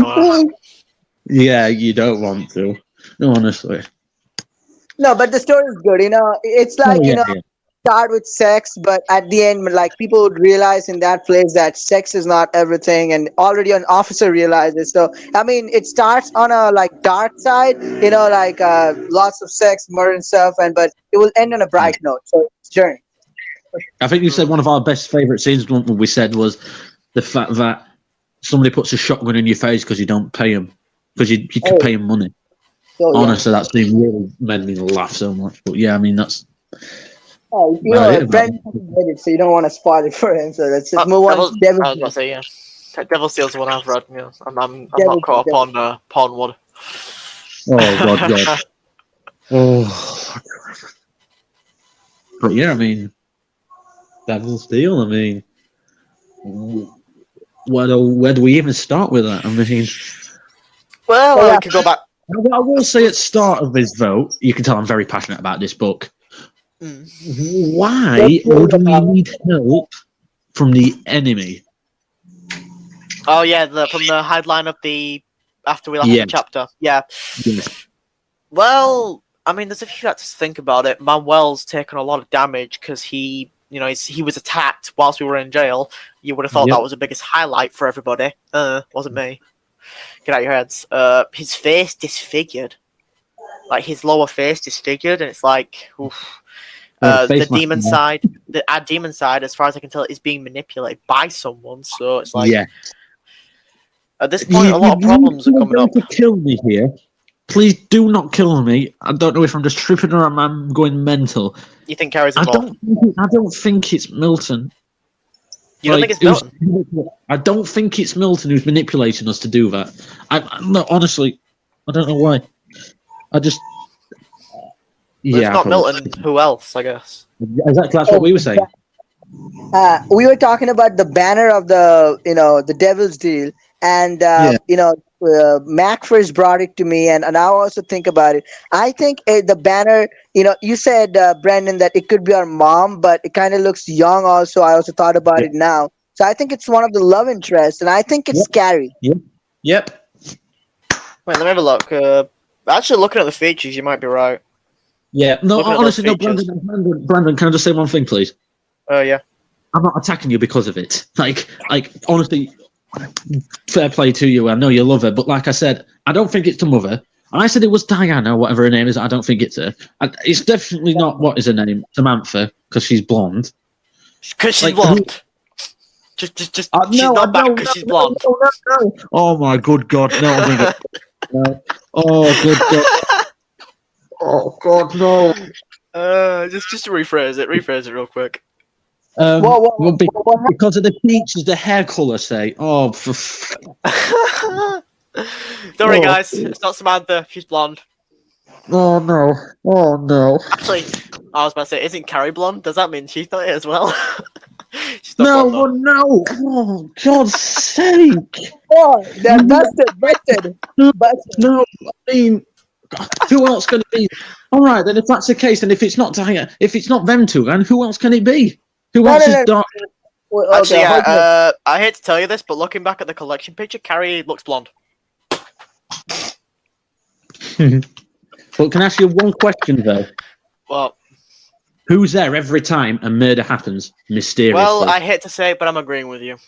Lord. Yeah, you don't want to. No, honestly. No, but the story is good. It's like Yeah. start with sex, but at the end, like people would realize in that place that sex is not everything, and already an officer realizes. So I mean, it starts on a like dark side, like lots of sex, murder and stuff, but it will end on a bright note. So it's a journey. I think you said one of our best favourite scenes. What we said was the fact that somebody puts a shotgun in your face because you don't pay them, because you could pay them money. So, Honestly, that scene really made me laugh so much. But yeah, I mean that's. Oh, Brent hasn't read it, so you don't want to spoil it for him. So let's just move on. I was going to say, yeah. Devil Seal's the one I've read. Yeah. I'm not caught up on Pornwood. Oh God. Oh. But yeah, I mean, Devil's Deal. I mean, where do we even start with that? I mean, well, we could go back. I will say at the start of this vote, you can tell I'm very passionate about this book. Why would we need help from the enemy? Oh yeah, from the headline of after we left the chapter. Yeah. Yes. Well, I mean, there's a few factors to think about it. Manuel's taken a lot of damage because he was attacked whilst we were in jail. You would have thought that was the biggest highlight for everybody. Wasn't me. get out your heads. His face disfigured, like his lower face disfigured, and it's like, oof. The demon side, our demon side, as far as I can tell, is being manipulated by someone. So it's like, at this point, a lot of problems are coming up. To kill me here. Please do not kill me. I don't know if I'm just tripping or I'm going mental. You think Carrie's involved? I don't think it's Milton. You don't think it's Milton? I don't think it's Milton who's manipulating us to do that. No, honestly, I don't know why. I just... If not Milton, who else, I guess? Exactly, that's what we were saying. We were talking about the banner of the Devil's Deal, and Mac first brought it to me, and I also think about it. I think the banner, you said, Brendan, that it could be our mom, but it kind of looks young also. I also thought about it now. So I think it's one of the love interests, and I think it's Carrie. Yep. Wait, let me have a look. Actually, looking at the features, you might be right. Yeah, no, honestly, no, Brandon, can I just say one thing, please? Yeah. I'm not attacking you because of it. Like, honestly, fair play to you. I know you love her, but like I said, I don't think it's the mother. I said it was Diana, whatever her name is. I don't think it's her. It's definitely not, what is her name? Samantha, because she's blonde. Because she's blonde. Just she's not bad because she's blonde. No. Oh my good God, no. Oh, good God. Oh God, no! Just to rephrase it real quick. Because of the features, the hair colour, say. Oh, don't worry, guys. It's not Samantha. She's blonde. Oh no! Actually, I was about to say, isn't Carrie blonde? Does that mean she's not it as well? No! Oh, God's sake! Oh, they're busted. No, I mean. Who else can it be? All right, then if that's the case, and if it's not Diana, if it's not them two, then who else can it be? Who else is dark? Actually, I hate to tell you this, but looking back at the collection picture, Carrie looks blonde. Well, can I ask you one question though? Well, who's there every time a murder happens mysteriously? Well, I hate to say it, but I'm agreeing with you.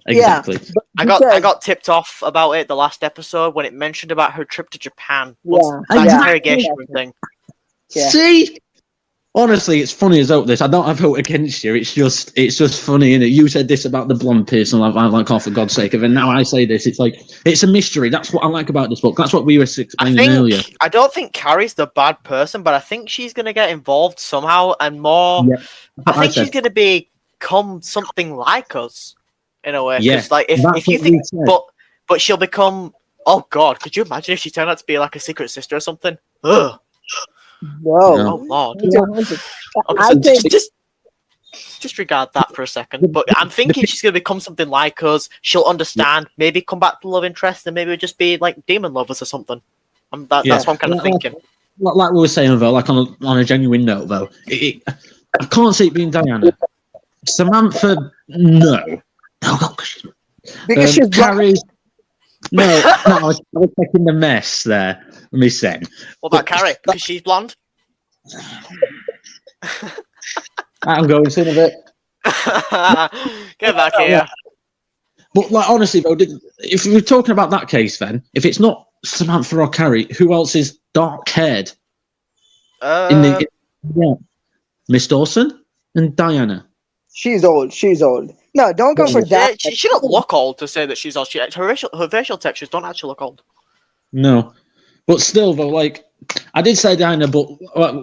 Exactly. Yeah, I got tipped off about it the last episode when it mentioned about her trip to Japan. That interrogation room thing. Yeah. See, honestly, it's funny as out this. I don't have hope against you. It's just funny, innit? You said this about the blonde person. I'm like, oh, for God's sake! And now I say this. It's like it's a mystery. That's what I like about this book. That's what we were explaining earlier. I don't think Carrie's the bad person, but I think she's going to get involved somehow and more. Yeah, I think she's going to become something like us. In a way, because if you think, but she'll become. Oh God, could you imagine if she turned out to be like a secret sister or something? Ugh. Whoa! Oh Lord! Okay, so just disregard that for a second. But I'm thinking she's gonna become something like us. She'll understand. Maybe come back to love interest, and maybe it'll just be like demon lovers or something. That's what I'm kind of thinking. Like we were saying though, like on a genuine note though, I can't see it being Diana. Samantha, no. No, because she's Carrie. No, I was taking the mess there. Let me say. What about Carrie? Because she's blonde. I'm going soon a bit. Get back here. But like honestly though, if we're talking about that case, then if it's not Samantha or Carrie, who else is dark-haired? Miss Dawson and Diana. She's old. No, don't go for that. She don't look old to say that she's old. Her facial textures don't actually look old. No, but still, though, like I did say Diana, but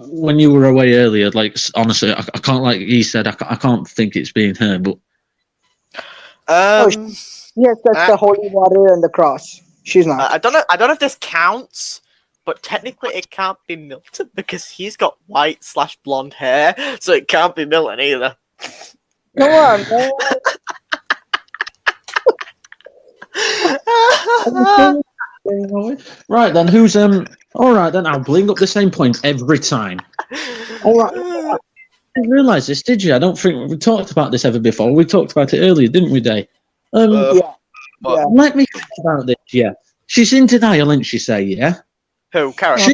when you were away earlier, like honestly, I can't. Like he said, I can't think it's being her. But yes, that's the holy water and the cross. She's not. I don't know if this counts, but technically it can't be Milton because he's got white/blonde hair, so it can't be Milton either. Come on, man. Right then, who's all right then, I'll bring up the same point every time. All right. I didn't realise this, did you? I don't think we talked about this ever before. We talked about it earlier, didn't we, Day? Yeah. Let me think about this, yeah. She's in denial, isn't she, say, yeah? Who, Karen? She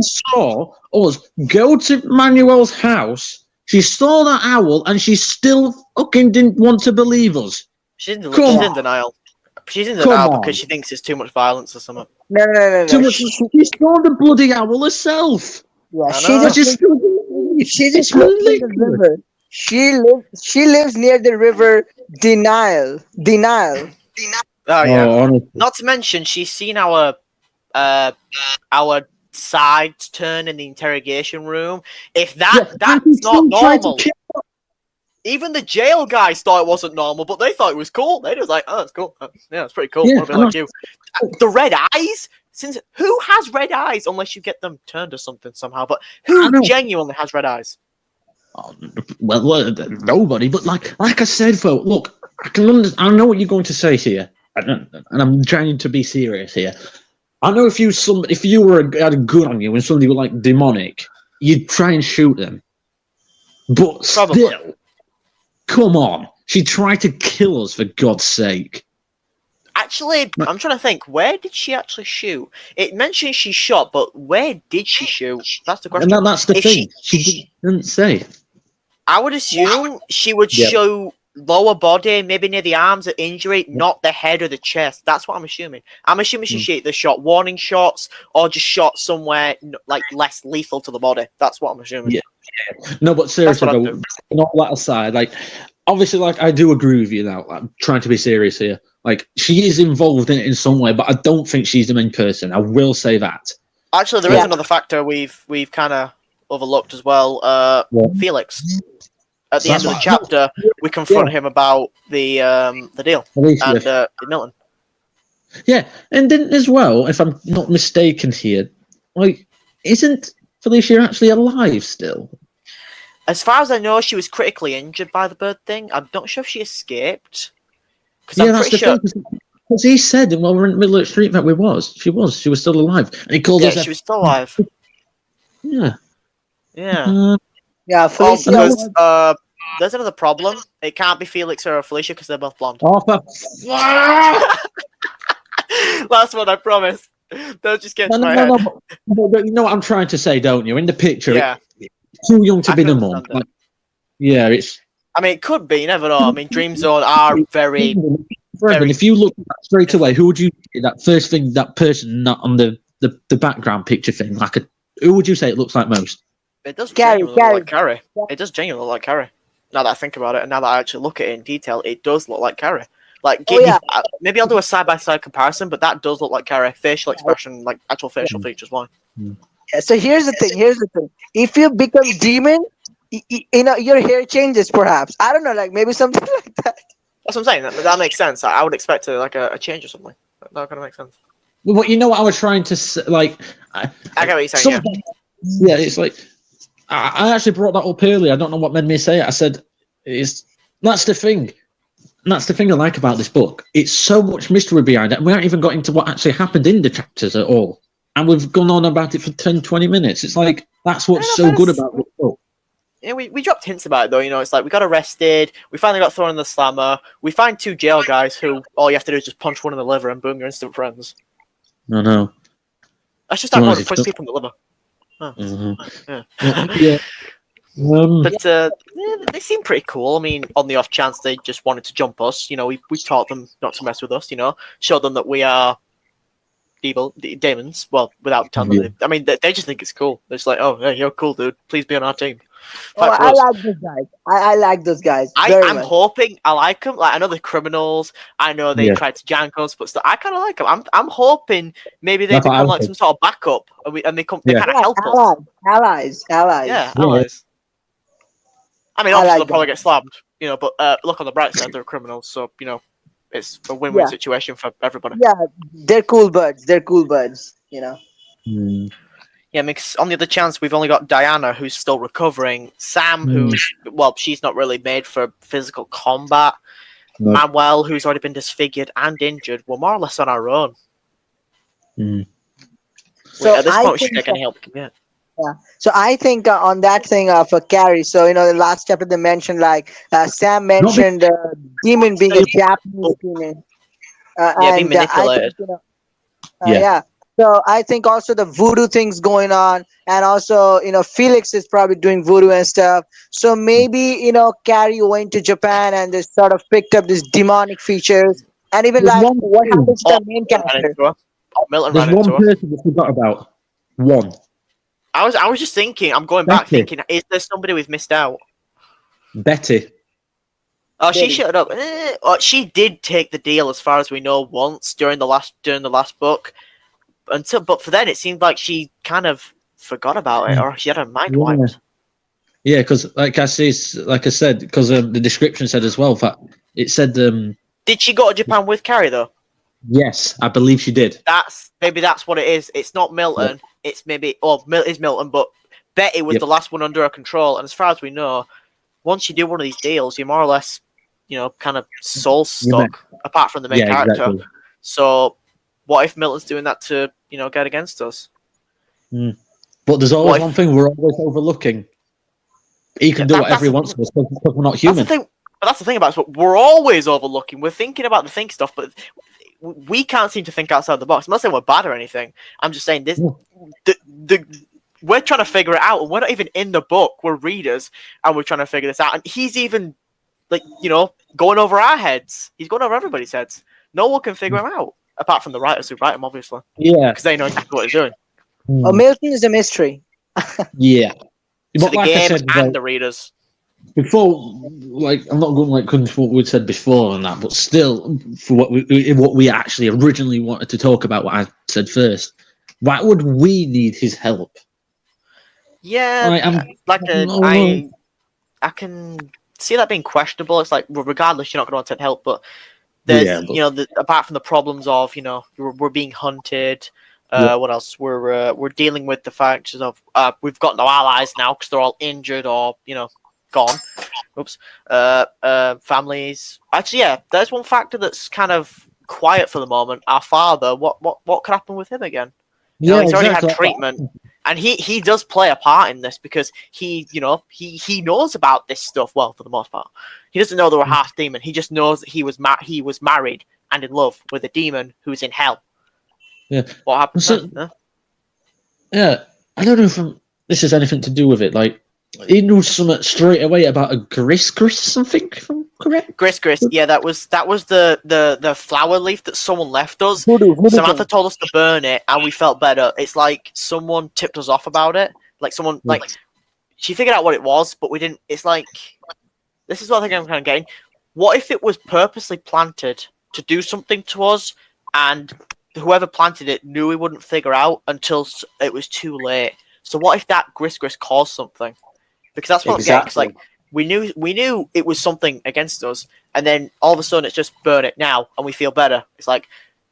saw us go to Manuel's house. She saw that owl, and she still fucking didn't want to believe us. She's in denial. She's in Come denial on. because she thinks it's too much violence or something. No. Too much. She saw the bloody owl herself. Yeah, I she know. just she It's just lives in the ridiculous. river. She lives near the river. Denial. Oh yeah. honestly. Not to mention, she's seen our sides turn in the interrogation room. If that's not normal. Even the jail guys thought it wasn't normal, but they thought it was cool. They just like, oh, it's cool. Yeah, it's pretty cool. Yeah, Want to be like you? The red eyes. Since who has red eyes unless you get them turned or something somehow? But who genuinely has red eyes? Well, nobody. But like I said, folks, look, I know what you're going to say here, and I'm trying to be serious here. I know if you had a gun on you and somebody were like demonic, you'd try and shoot them. But still, come on, she tried to kill us for God's sake. Actually, I'm trying to think. Where did she actually shoot? It mentions she shot, but where did she shoot? That's the question. And that's the thing. She didn't say. I would assume she would show lower body, maybe near the arms, or injury, not the head or the chest. That's what I'm assuming. I'm assuming she either shot warning shots or just shot somewhere like less lethal to the body. That's what I'm assuming. Yeah. No, but seriously, though, not that aside, like, obviously, like, I do agree with you now. I'm trying to be serious here. Like, she is involved in it in some way, but I don't think she's the main person. I will say that. Actually, there is another factor we've kind of overlooked as well. Felix. At the end of the chapter, we confront him about the deal and Milton. Yeah, and then as well, if I'm not mistaken here, like, isn't Felicia actually alive still? As far as I know, she was critically injured by the bird thing. I'm not sure if she escaped. Because I'm pretty sure. Because he said while we were in the middle of the street that she was still alive, and he called us. She was still alive. Yeah. Yeah, Felicia. There's another problem. It can't be Felix or Felicia because they're both blonde. Last one, I promise. Don't just get to my head. But you know what I'm trying to say, don't you? In the picture, it's too young to be the mum. Like, it's. I mean, it could be. You never know. I mean, Dream Zone are very. Brendan, if you look straight away, who would you say that first thing, that person not on the background picture thing? Who would you say it looks like most? It does genuinely look like Carrie. It does genuinely look like Carrie. Now that I think about it, and now that I actually look at it in detail, it does look like Carrie. Like, maybe I'll do a side-by-side comparison, but that does look like Carrie. Facial expression, like actual facial features. Why? Yeah, so here's the thing. If you become demon, your hair changes. Perhaps I don't know, like maybe something like that. That's what I'm saying. That makes sense. I would expect a change or something. That kind of makes sense. Well, you know what I was trying to say? Like, I get what you're saying. Yeah, it's like I actually brought that up earlier. I don't know what made me say it. I said, that's the thing. And that's the thing I like about this book. It's so much mystery behind it. And we haven't even got into what actually happened in the chapters at all. And we've gone on about it for 10, 20 minutes. It's like, that's what's so good about this book. Yeah, we dropped hints about it, though. You know, it's like we got arrested. We finally got thrown in the slammer. We find 2 jail guys who all you have to do is just punch one in the liver and boom, you're instant friends. No. That's just how hard to punch people in the liver. Oh. Mm-hmm. Yeah. But they seem pretty cool. I mean, on the off chance they just wanted to jump us, you know, we taught them not to mess with us, you know, showed them that we are evil demons. Well, without telling them. I mean, they just think it's cool. They're just like, oh, hey, you're cool, dude. Please be on our team. I like those guys. I like those guys. I'm hoping I like them. Like, I know they're criminals. I know they tried to jank us, but still, I kind of like them. I'm hoping maybe they become like some sort of backup, and they kind of help us. Allies. Yeah, allies. I mean, obviously they'll probably get slammed, you know. But look on the bright side, they're criminals, so you know, it's a win-win situation for everybody. Yeah, they're cool birds. You know. Mm. Yeah, because on the other chance, we've only got Diana, who's still recovering. Sam, who's, she's not really made for physical combat. No. Manuel, who's already been disfigured and injured. We're more or less on our own. So at this point, we should take any help we can get. Yeah. So I think on that thing for Carrie, so, you know, the last chapter they mentioned, like, Sam mentioned demon being a Japanese demon. Being manipulated. I think, So I think also the voodoo things going on, and also, you know, Felix is probably doing voodoo and stuff. So maybe, you know, Carrie went to Japan and they sort of picked up these demonic features, and even There's like one what thing. happens to the main character. Milton There's ran into one her. person we forgot about. One. I was just thinking. I'm going back, Betty. thinking, is there somebody we've missed out? Betty. Oh, she Betty. shut up. She did take the deal, as far as we know, once during the last book. But for then, it seemed like she kind of forgot about it, or she had her mind wiped. Yeah, because like I said, because the description said as well that it said, Did she go to Japan with Carrie though? yes, I believe she did. Maybe that's what it is. It's not Milton. Yeah. It's maybe it's Milton, but Betty was Yep. the last one under her control. And as far as we know, once you do one of these deals, you're more or less, kind of soul stuck, apart from the main character. Exactly. So, what if Milton's doing that to get against us? But there's always one thing we're always overlooking. He can do whatever he wants to us because we're not human. That's the thing about us. But we're always overlooking. We're thinking about the think stuff, but we can't seem to think outside the box. I'm not saying we're bad or anything. I'm just saying this. We're trying to figure it out, and we're not even in the book. We're readers, and we're trying to figure this out. And he's even going over our heads. He's going over everybody's heads. No one can figure him out, apart from the writers who write him, obviously. Yeah, because they know exactly what he's doing. Oh, Milton is a mystery. Yeah. To But the like game I said, and the readers. Before, I'm not going to what we'd said before on that, but still, for what we actually originally wanted to talk about, what I said first, why would we need his help? Yeah, I can see that being questionable. It's like, regardless, you're not going to want to take help, but there's, apart from the problems of, we're being hunted. What else? We're dealing with the factors of we've got no allies now because they're all injured or gone. Oops. Families. Actually, yeah, there's one factor that's kind of quiet for the moment. Our father. What could happen with him again? He's already had treatment, and he does play a part in this because he knows about this stuff. Well, for the most part, he doesn't know they were half demon. He just knows that he was married and in love with a demon who's in hell. Yeah. What happened? Yeah, I don't know if this has anything to do with it. Like, he knew something straight away about a gris something. If I'm correct. Gris. Yeah, that was the flower leaf that someone left us. Samantha told us to burn it, and we felt better. It's like someone tipped us off about it. Like someone she figured out what it was, but we didn't. It's like, this is what I think I'm kind of getting. What if it was purposely planted to do something to us, and whoever planted it knew we wouldn't figure out until it was too late? So what if that gris caused something? Because that's what I'm getting. 'Cause, like, we knew it was something against us, and then all of a sudden it's just burn it now, and we feel better. It's like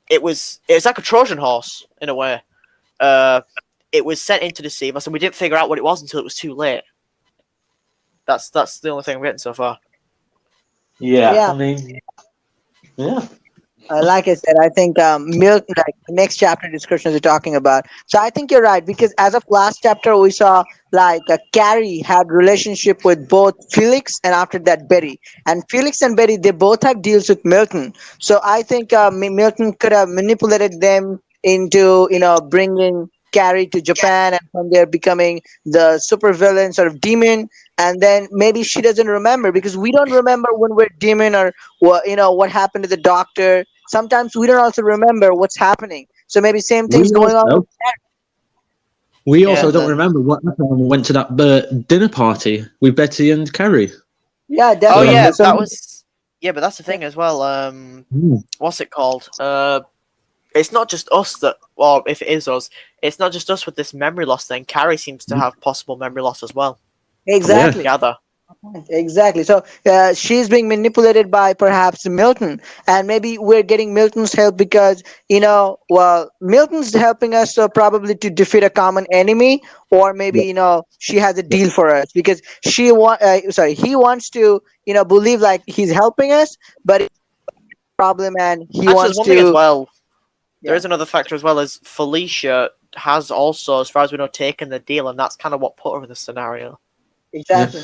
it's like a Trojan horse in a way. It was sent in to deceive us, and we didn't figure out what it was until it was too late. That's the only thing I'm getting so far. Yeah. I mean, yeah. Like I said, I think Milton, like the next chapter descriptions you're talking about. So I think you're right, because as of last chapter, we saw like Carrie had relationship with both Felix and after that Betty. And Felix and Betty, they both have deals with Milton. So I think Milton could have manipulated them into bringing Carrie to Japan, and from there becoming the supervillain sort of demon. And then maybe she doesn't remember, because we don't remember when we're demon, or what happened to the doctor. Sometimes we don't also remember what's happening. So maybe same thing's going on with Carrie. We also don't remember what happened when we went to that dinner party with Betty and Carrie. Yeah, definitely. Oh yeah, that was. Yeah, but that's the thing as well. What's it called? It's not just us that. Well, if it is us, it's not just us with this memory loss thing. Carrie seems to have possible memory loss as well. Exactly. Gather. Exactly. So she's being manipulated by perhaps Milton, and maybe we're getting Milton's help because Milton's helping us probably to defeat a common enemy, or maybe she has a deal for us because he wants to believe like he's helping us, but it's a problem, and he wants one to. thing as well. There is another factor as well, as Felicia has also, as far as we know, taken the deal, and that's kind of what put her in the scenario. Exactly.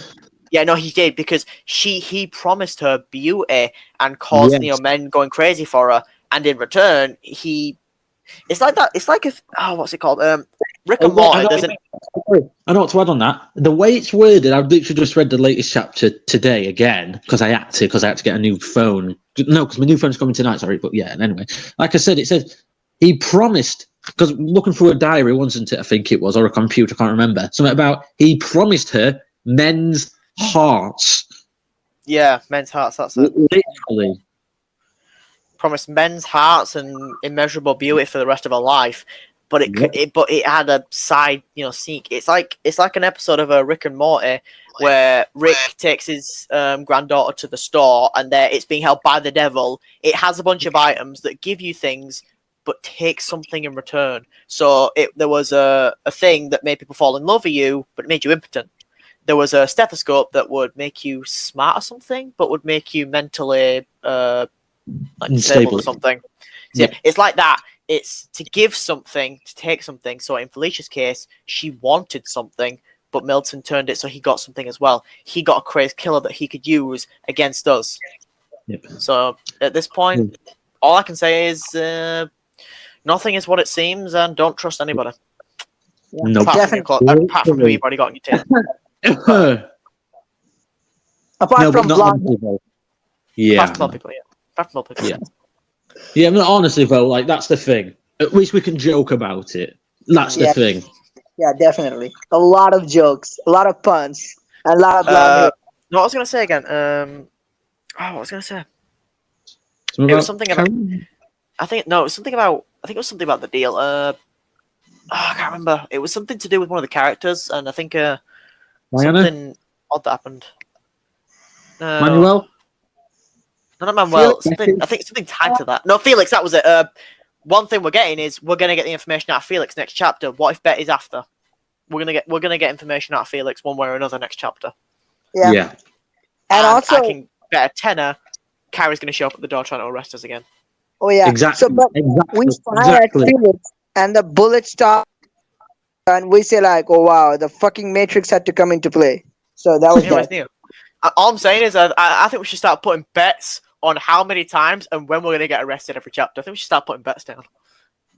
Yeah, no, he did, because he promised her beauty and caused men going crazy for her, and in return it's like that. It's like what's it called? Rick and Morty doesn't. I know what to add on that. The way it's worded, I've literally just read the latest chapter today again because I had to get a new phone. No, because my new phone's coming tonight. Sorry, but yeah. And anyway, like I said, it says he promised, because looking through a diary, wasn't it? I think it was, or a computer, I can't remember. Something about he promised her men's hearts. Yeah, men's hearts. That's it. Literally. Promised men's hearts and immeasurable beauty for the rest of her life. But it had a side, sneak. It's like an episode of Rick and Morty where Rick takes his granddaughter to the store and it's being held by the devil. It has a bunch of items that give you things, but take something in return. So there was a thing that made people fall in love with you, but it made you impotent. There was a stethoscope that would make you smart or something, but would make you mentally disabled or something. So yeah, it's like that. It's to give something, to take something. So in Felicia's case, she wanted something, but Milton turned it so he got something as well. He got a crazed killer that he could use against us. Yep. So at this point, all I can say is nothing is what it seems, and don't trust anybody. No, apart from who you've already got on your team. Apart from blonde. Yeah. Apart from people, yeah. Apart from other people. Yeah. Yeah, I mean, honestly, though, like, that's the thing. At least we can joke about it. That's the thing. Yeah, definitely. A lot of jokes, a lot of puns, and a lot of blonde. No, what was I going to say again? What was I going to say? It was something about. It was something about the deal. I can't remember. It was something to do with one of the characters, and I think something odd that happened. Manuel? No, not Manuel. I think something tied to that. No, Felix, that was it. One thing we're getting is we're going to get the information out of Felix next chapter. What if Betty's after? We're gonna get information out of Felix one way or another next chapter. Yeah. And also, I can bet a tenner Carrie's going to show up at the door trying to arrest us again. Oh yeah. Exactly. So, but we fire at Felix, and the bullet stop, and we say like, "Oh wow, the fucking Matrix had to come into play." So that was that. All I'm saying is, I think we should start putting bets on how many times and when we're going to get arrested every chapter. I think we should start putting bets down.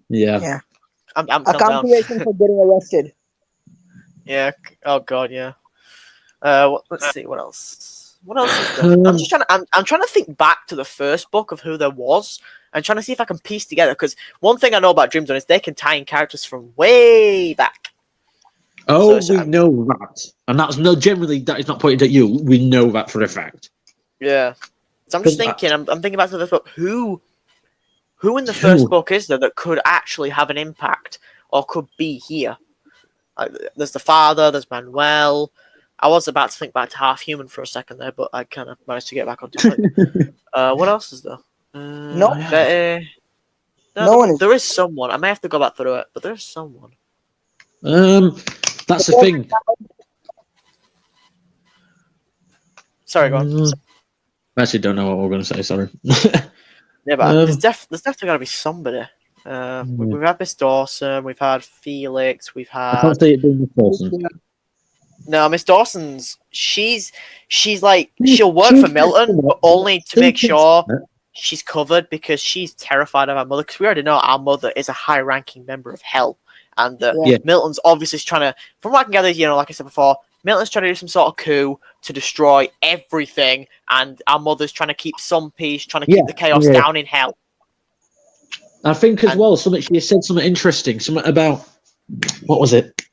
Yeah. I'm a compilation for getting arrested. Yeah. Oh god. Yeah. Let's see. What else? What else is there? I'm trying to think back to the first book of who there was and trying to see if I can piece together. Because one thing I know about Dream Zone is they can tie in characters from way back. Oh, so we know that, and that's generally that is not pointed at you. We know that for a fact. Yeah. So I'm just thinking. I'm thinking back to this book. Who in the first book is there that could actually have an impact or could be here? There's the father. There's Manuel. I was about to think back to Half Human for a second there, but I kind of managed to get back onto it. What else is there? No. Betty. No one is. There is someone. I may have to go back through it, but there's someone. That's the thing. Sorry, go on. I actually don't know what we're going to say. Sorry. Yeah, but there's definitely got to be somebody. We've had Miss Dawson. We've had Felix. We've had. I can't say it being Miss Dawson. No, Miss Dawson's. She's like she'll work for Milton, but only to make sure she's covered because she's terrified of our mother. Because we already know our mother is a high-ranking member of Hell. And Milton's obviously trying to, from what I can gather, like I said before, Milton's trying to do some sort of coup to destroy everything, and our mother's trying to keep some peace, trying to keep the chaos down in Hell. I think as well, she said something interesting, something about, what was it?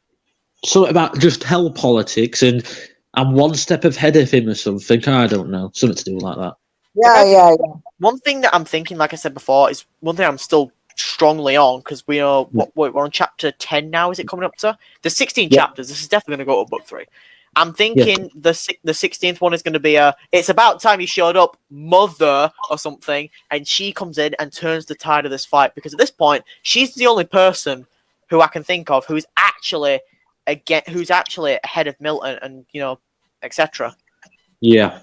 Something about just Hell politics, and I'm one step ahead of him or something. I don't know. Something to do like that. Yeah. One thing that I'm thinking, like I said before, is one thing I'm still strongly on because we're on chapter 10 now. Is it coming up to? There's 16 chapters. This is definitely going to go to book 3. I'm thinking the 16th one is going to be it's about time you showed up, mother or something, and she comes in and turns the tide of this fight, because at this point she's the only person who I can think of who's actually ahead of Milton and etc. Yeah.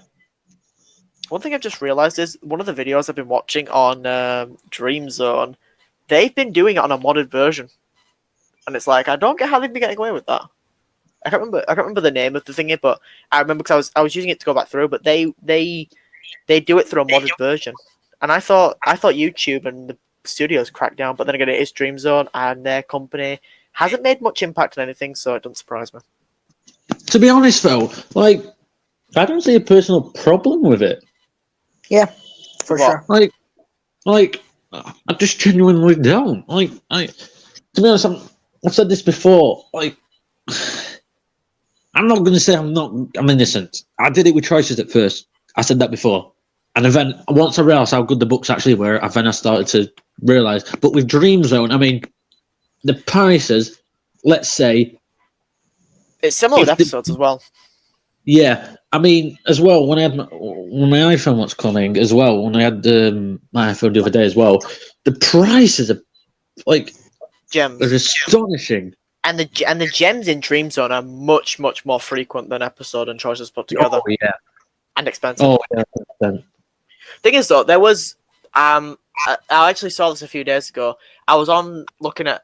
One thing I've just realized is one of the videos I've been watching on Dream Zone, they've been doing it on a modded version, and it's like I don't get how they've been getting away with that. I can't remember the name of the thingy, but I remember because I was using it to go back through. But they do it through a modded version, and I thought YouTube and the studios cracked down, but then again, it is Dream Zone, and their company hasn't made much impact on anything, so it doesn't surprise me. To be honest, though, like I don't see a personal problem with it. Yeah, for What? sure. Like I just genuinely don't. To be honest, I've said this before. Like, I'm not going to say I'm innocent. I did it with choices at first. I said that before, and then once I realised how good the books actually were, then I started to realise. But with Dream Zone, I mean, the prices. Let's say It's similar with if the- episodes as well. yeah, I mean, as well, when my iPhone was coming as well, when I had my iPhone the other day as well, the prices are like Gems. they're astonishing. And the gems in Dream Zone are much, much more frequent than episode and choices put together. Oh yeah, And expensive. oh yeah. 100%. Thing is, though, there was I actually saw this a few days ago. I was on looking at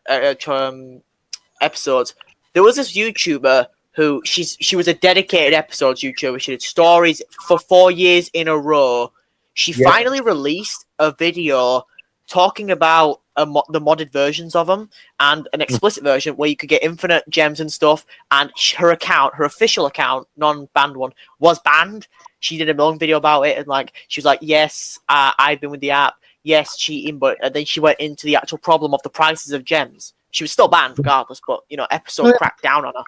episodes. There was this YouTuber who she was a dedicated episodes YouTuber. She did stories for 4 years in a row. She finally released a video talking about the modded versions of them and an explicit version where you could get infinite gems and stuff. And her account, her official account, non-banned one, was banned. She did a long video about it, and like she was like, "Yes, I've been with the app. Yes, cheating," but then she went into the actual problem of the prices of gems. She was still banned regardless, but episode cracked down on her.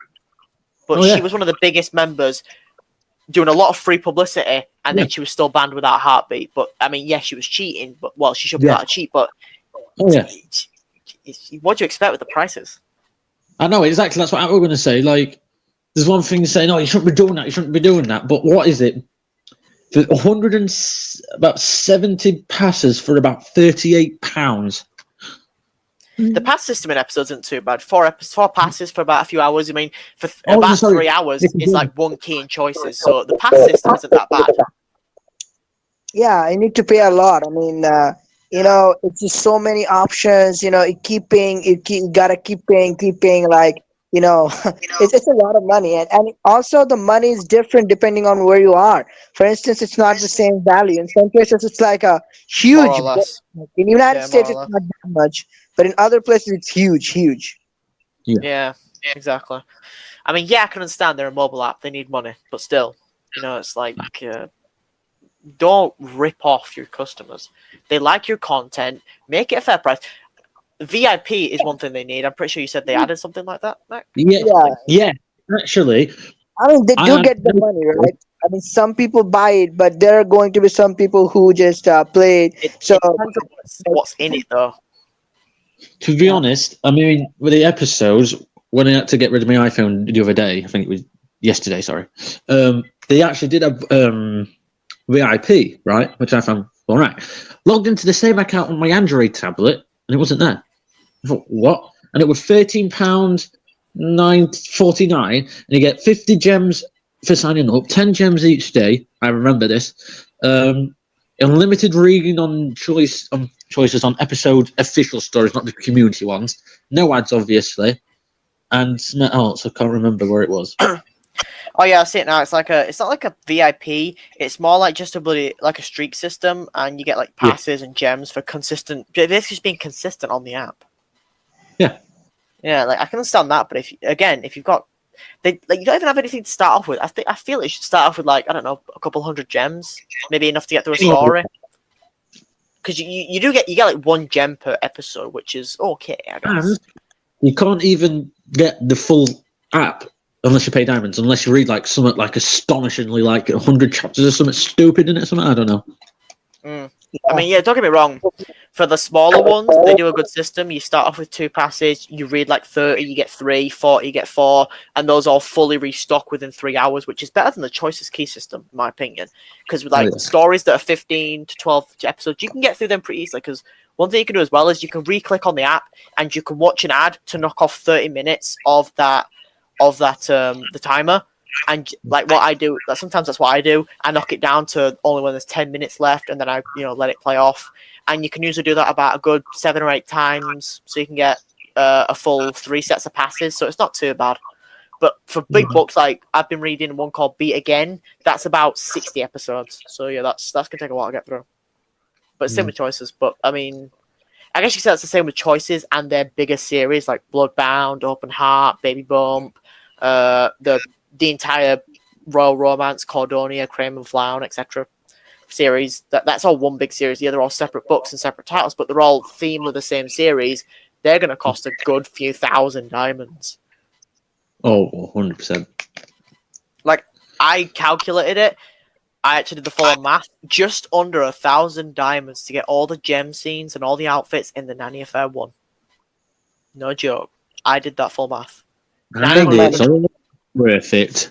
But she was one of the biggest members, doing a lot of free publicity, and then she was still banned without a heartbeat. But I mean, yes, she was cheating, but she should be allowed to cheat. But what do you expect with the prices? I know exactly. That's what I was going to say. Like, there's one thing saying, "No, you shouldn't be doing that. You shouldn't be doing that." But what is it? For about 70 passes for about £38. The pass system in episodes isn't too bad. Four passes for about a few hours. I mean, for about 3 hours is like one key in choices. So the pass system isn't that bad. Yeah, I need to pay a lot. I mean, it's just so many options. You gotta keep paying. Like, it's a lot of money, and also the money is different depending on where you are. For instance, it's not the same value. In some places, it's like a huge. More or less. In the United Yeah, States, more or it's not that much, but in other places, it's huge. Yeah, exactly. I mean, yeah, I can understand they're a mobile app; they need money, but still, it's like don't rip off your customers. They like your content. Make it a fair price. VIP is one thing they need. I'm pretty sure you said they added something like that, Mac. Yeah. Actually, I mean, they do get the money, right? I mean, some people buy it, but there are going to be some people who just play it. So it depends on what's in it, though. To be honest, I mean, with the episodes, when I had to get rid of my iPhone the other day, I think it was yesterday, sorry, they actually did have VIP, right? Which I found all right. Logged into the same account on my Android tablet, and it wasn't there. I thought, what? And it was £13.49, and you get 50 gems for signing up, 10 gems each day. I remember this. Unlimited reading on choices on episode official stories, not the community ones. No ads, obviously, and something else. I can't remember where it was. Oh yeah, I see it now. It's not like a VIP. It's more like just like a streak system, and you get like passes and gems for consistent. This just being consistent on the app. Yeah, like I can understand that, but if you've got, you don't even have anything to start off with. I feel it should start off with like, I don't know, a couple hundred gems, maybe enough to get through a story. Because you get like one gem per episode, which is okay, I guess. And you can't even get the full app unless you pay diamonds, unless you read like something like astonishingly like 100 chapters or something stupid in it, something I don't know. I mean, yeah, don't get me wrong. For the smaller ones, they do a good system. You start off with 2 passes, you read like 30, you get 3, 40, you get 4, and those all fully restock within 3 hours, which is better than the choices key system, in my opinion. Because with like stories that are 15 to 12 episodes, you can get through them pretty easily. Because one thing you can do as well is you can re-click on the app and you can watch an ad to knock off 30 minutes of the timer. And like what I do, sometimes that's what I do. I knock it down to only when there's 10 minutes left, and then I let it play off. And you can usually do that about a good 7 or 8 times, so you can get a full 3 sets of passes. So it's not too bad. But for big books, like I've been reading one called Beat Again, that's about 60 episodes. So yeah, that's gonna take a while to get through. But similar choices. But I mean, I guess you could say that's the same with choices and their bigger series like Bloodbound, Open Heart, Baby Bump, the entire Royal Romance, Cordonia, Crane and Flown, etc. series. That's all one big series. Yeah, they're all separate books and separate titles, but they're all themed of the same series. They're going to cost a good few thousand diamonds. Oh, 100%. Like, I calculated it. I actually did the full math. Just under 1,000 diamonds to get all the gem scenes and all the outfits in the Nanny Affair 1. No joke. I did that full math. It's all worth it.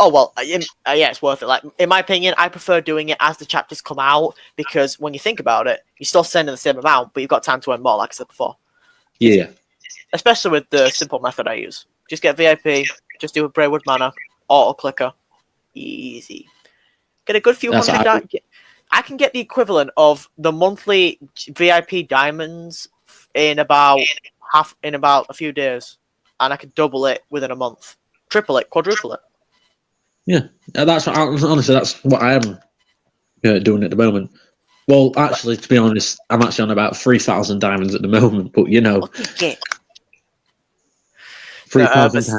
Oh, well, yeah, it's worth it. Like, in my opinion, I prefer doing it as the chapters come out because when you think about it, you're still sending the same amount, but you've got time to earn more, like I said before. Yeah. Especially with the simple method I use. Just get VIP, just do a Braywood Manor, auto-clicker. Easy. Get a good few hundred diamonds. I can get the equivalent of the monthly VIP diamonds in about a few days. And I could double it within a month. Triple it, quadruple it. Yeah, honestly, that's what I am doing at the moment. Well, actually, to be honest, I'm actually on about 3,000 diamonds at the moment, but you know. 3,000 diamonds.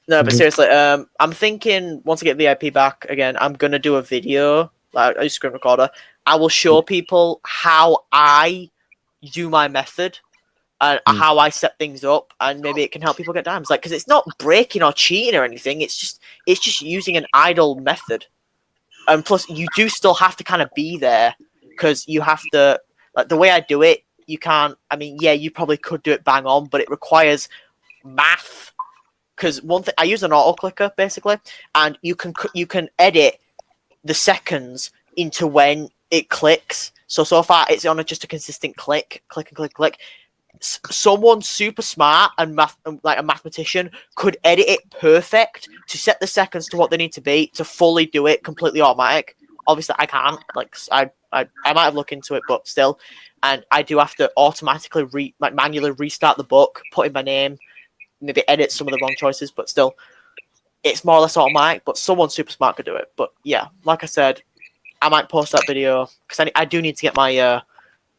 No, but seriously, I'm thinking once I get VIP back again, I'm going to do a video, like a screen recorder. I will show people how I do my method and how I set things up, and maybe it can help people get diamonds. Like, because it's not breaking or cheating or anything. It's just using an idle method, and plus you do still have to kind of be there because you have to. Like the way I do it, you can't. I mean, yeah, you probably could do it bang on, but it requires math. Because one thing, I use an auto clicker basically, and you can edit the seconds into when it clicks. So far it's on just a consistent click and click. Someone super smart and like a mathematician could edit it perfect to set the seconds to what they need to be to fully do it completely automatic. Obviously, I can't. Like I might have looked into it, but still, and I do have to automatically manually restart the book, put in my name, maybe edit some of the wrong choices, but still, it's more or less automatic. But someone super smart could do it. But yeah, like I said, I might post that video because I do need to get my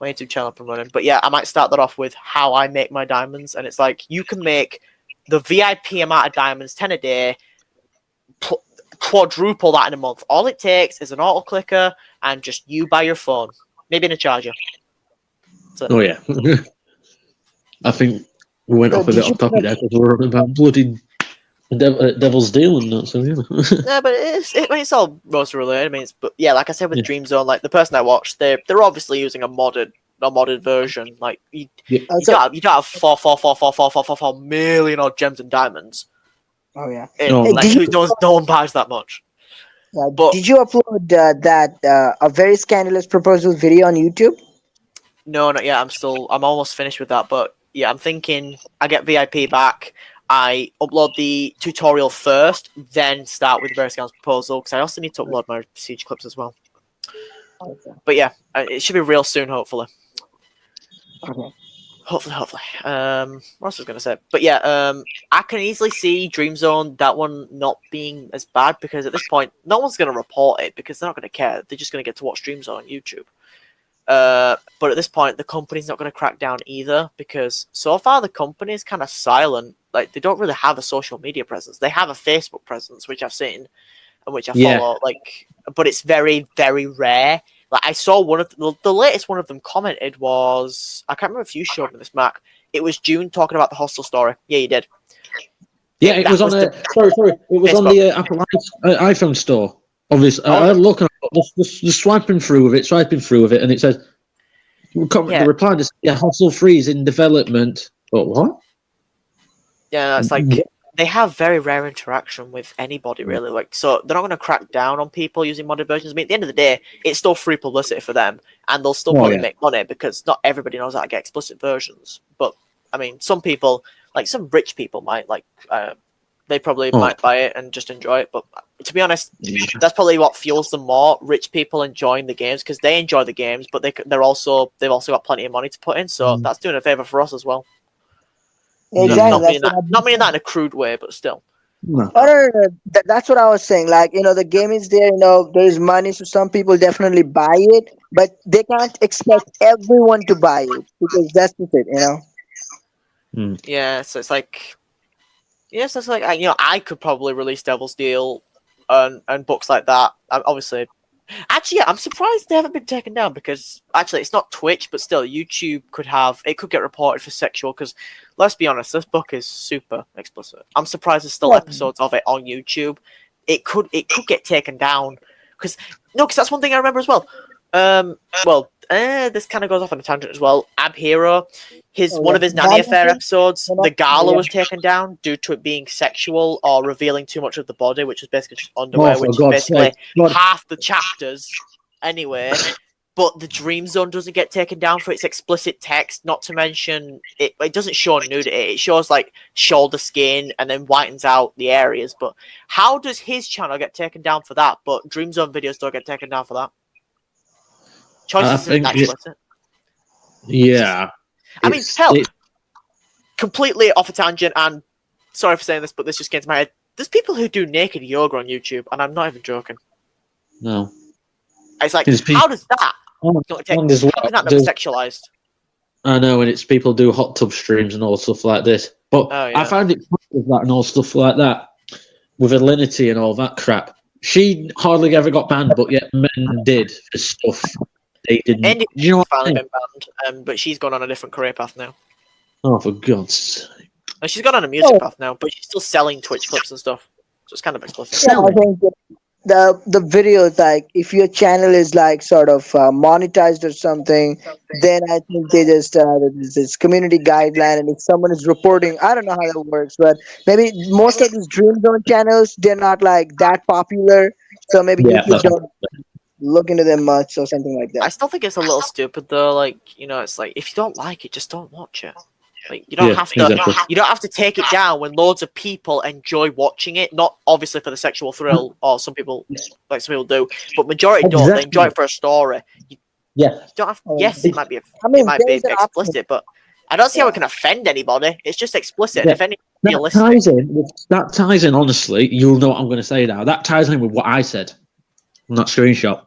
my YouTube channel up and running. But yeah, I might start that off with how I make my diamonds, and it's like you can make the VIP amount of diamonds 10 a day, quadruple that in a month. All it takes is an auto clicker and just you by your phone, maybe in a charger. Oh yeah, I think we went off a bit off topic there because we were on about bloody Devil's Deal and that. So yeah. Yeah, but it's all mostly related. I mean, but yeah, like I said with Dream Zone, like the person I watched, they're obviously using a modded version. Like you don't have 4 million odd gems and diamonds. Oh yeah. No one buys that much. Yeah, but did you upload that a very scandalous proposal video on YouTube? No, not yet. I'm almost finished with that. But yeah, I'm thinking I get VIP back. I upload the tutorial first, then start with the very scandalous proposal because I also need to upload my siege clips as well. Okay. But yeah, it should be real soon, hopefully. Okay. Hopefully. What else was I going to say? But yeah, I can easily see Dream Zone, that one not being as bad because at this point, no one's going to report it because they're not going to care. They're just going to get to watch Dream Zone on YouTube. But at this point, the company's not going to crack down either because so far the company is kind of silent. Like they don't really have a social media presence. They have a Facebook presence, which I've seen and which I follow. Like, but it's very, very rare. Like I saw one of the latest one of them commented was I can't remember if you showed me this, Mark. It was June talking about the hostel story. Yeah, you did. Yeah, it was on the sorry. It was Facebook. On the Apple iPhone store. Obviously, I look at just swiping through with it, and it says the reply is hostel 3 is in development. But what? Yeah, it's like they have very rare interaction with anybody really. Like, so they're not going to crack down on people using modded versions. I mean, at the end of the day, it's still free publicity for them, and they'll still probably make money because not everybody knows how to get explicit versions. But I mean, some people, like some rich people, might like. They probably might buy it and just enjoy it. But to be honest, that's probably what fuels them more. Rich people enjoying the games because they enjoy the games, but they've also got plenty of money to put in. So that's doing a favor for us as well. Exactly. Not meaning that in a crude way, but still. No. Oh, no. That's what I was saying. Like, the game is there, there's money, so some people definitely buy it, but they can't expect everyone to buy it because that's just it. Yeah, so it's like, yes, it's like I could probably release Devil's Deal, and books like that. Obviously, actually, yeah, I'm surprised they haven't been taken down because actually it's not Twitch, but still, YouTube could get reported for sexual. Because let's be honest, this book is super explicit. I'm surprised there's still Yeah. episodes of it on YouTube. It could get taken down because that's one thing I remember as well. This kind of goes off on a tangent as well. Ab Hero, one of his Nanny Affair episodes, the gala was taken down due to it being sexual or revealing too much of the body, which is basically just underwear, which is basically half the chapters anyway. But the Dream Zone doesn't get taken down for its explicit text. Not to mention, it doesn't show nudity. It shows like shoulder skin and then whitens out the areas. But how does his channel get taken down for that? But Dream Zone videos don't get taken down for that. Choices isn't that explicit. Yeah. I mean, hell, completely off a tangent. And sorry for saying this, but this just came to my head. There's people who do naked yoga on YouTube, and I'm not even joking. No. It's like, how does that? How can that not be sexualized? I know, and it's people do hot tub streams and all stuff like this. But I find it funny with that and all stuff like that, with Alinity and all that crap. She hardly ever got banned, but yet men did for stuff they didn't. Andy You know what finally been banned, but she's gone on a different career path now. Oh, for God's sake! And she's gone on a music path now, but she's still selling Twitch clips and stuff. So it's kind of explicit. Yeah, I think the videos, like if your channel is like sort of monetized or something, then I think they just there's this community guideline, and if someone is reporting, I don't know how that works, but maybe most of these Dream Zone channels, they're not like that popular, so maybe YouTube don't look into them much or something like that. I still think it's a little stupid though. Like, it's like if you don't like it, just don't watch it. Like, you don't have to. Exactly. You don't have to take it down when loads of people enjoy watching it. Not obviously for the sexual thrill, or some people do, but majority don't. They enjoy it for a story. You don't have. Yes, it might be. It might be explicit, but I don't see how it can offend anybody. It's just explicit. If anything, that ties in. Honestly, you'll know what I'm going to say now. That ties in with what I said on that screenshot.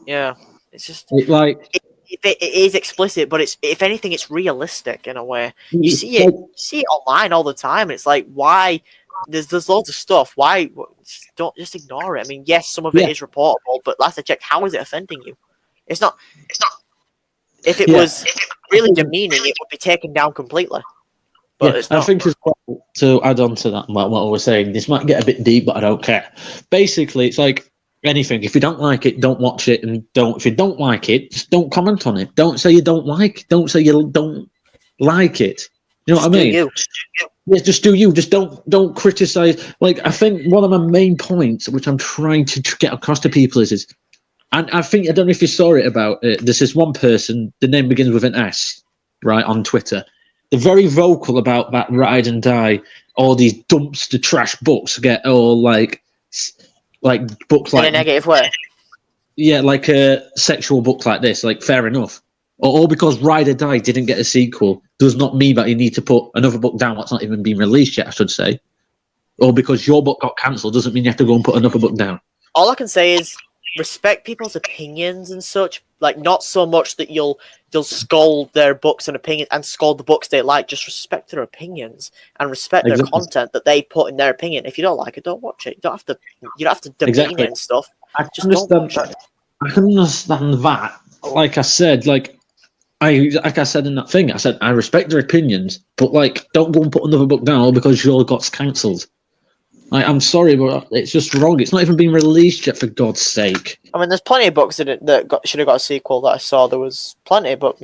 Yeah, it's just it is explicit, but it's, if anything, it's realistic in a way. You see it online all the time, and it's like, why? There's loads of stuff. Why don't just ignore it? I mean, yes, some of it is reportable, but last I checked, how is it offending you? It's not. If it was really demeaning, it would be taken down completely. But it's not. I think as well, to add on to that, what I was saying, this might get a bit deep, but I don't care. Basically, it's like anything. If you don't like it, don't watch it, and if you don't like it, just don't comment on it. Don't say you don't like. Don't say you don't like it. You know what I mean? Yeah, just do you. Just don't criticize. Like, I think one of my main points, which I'm trying to get across to people, is, and I don't know if you saw it about it. There's this one person. The name begins with an S, right, on Twitter. They're very vocal about that Ride and Die. All these dumpster trash books get all like books in a negative way. Yeah, like a sexual book like this. Like, fair enough. Or because Ride or Die didn't get a sequel does not mean that you need to put another book down that's not even been released yet, I should say. Or because your book got cancelled doesn't mean you have to go and put another book down. All I can say is respect people's opinions and such. Like, not so much that you'll scold their books and opinions and scold the books they like. Just respect their opinions and respect their content that they put in their opinion. If you don't like it, don't watch it. You don't have to demean it and stuff. Don't watch it. I can understand that. Like I said, I said in that thing, I said I respect their opinions, but don't go and put another book down because yours got cancelled. I'm sorry, but it's just wrong. It's not even been released yet, for God's sake. I mean, there's plenty of books that should have got a sequel that I saw. There was plenty, but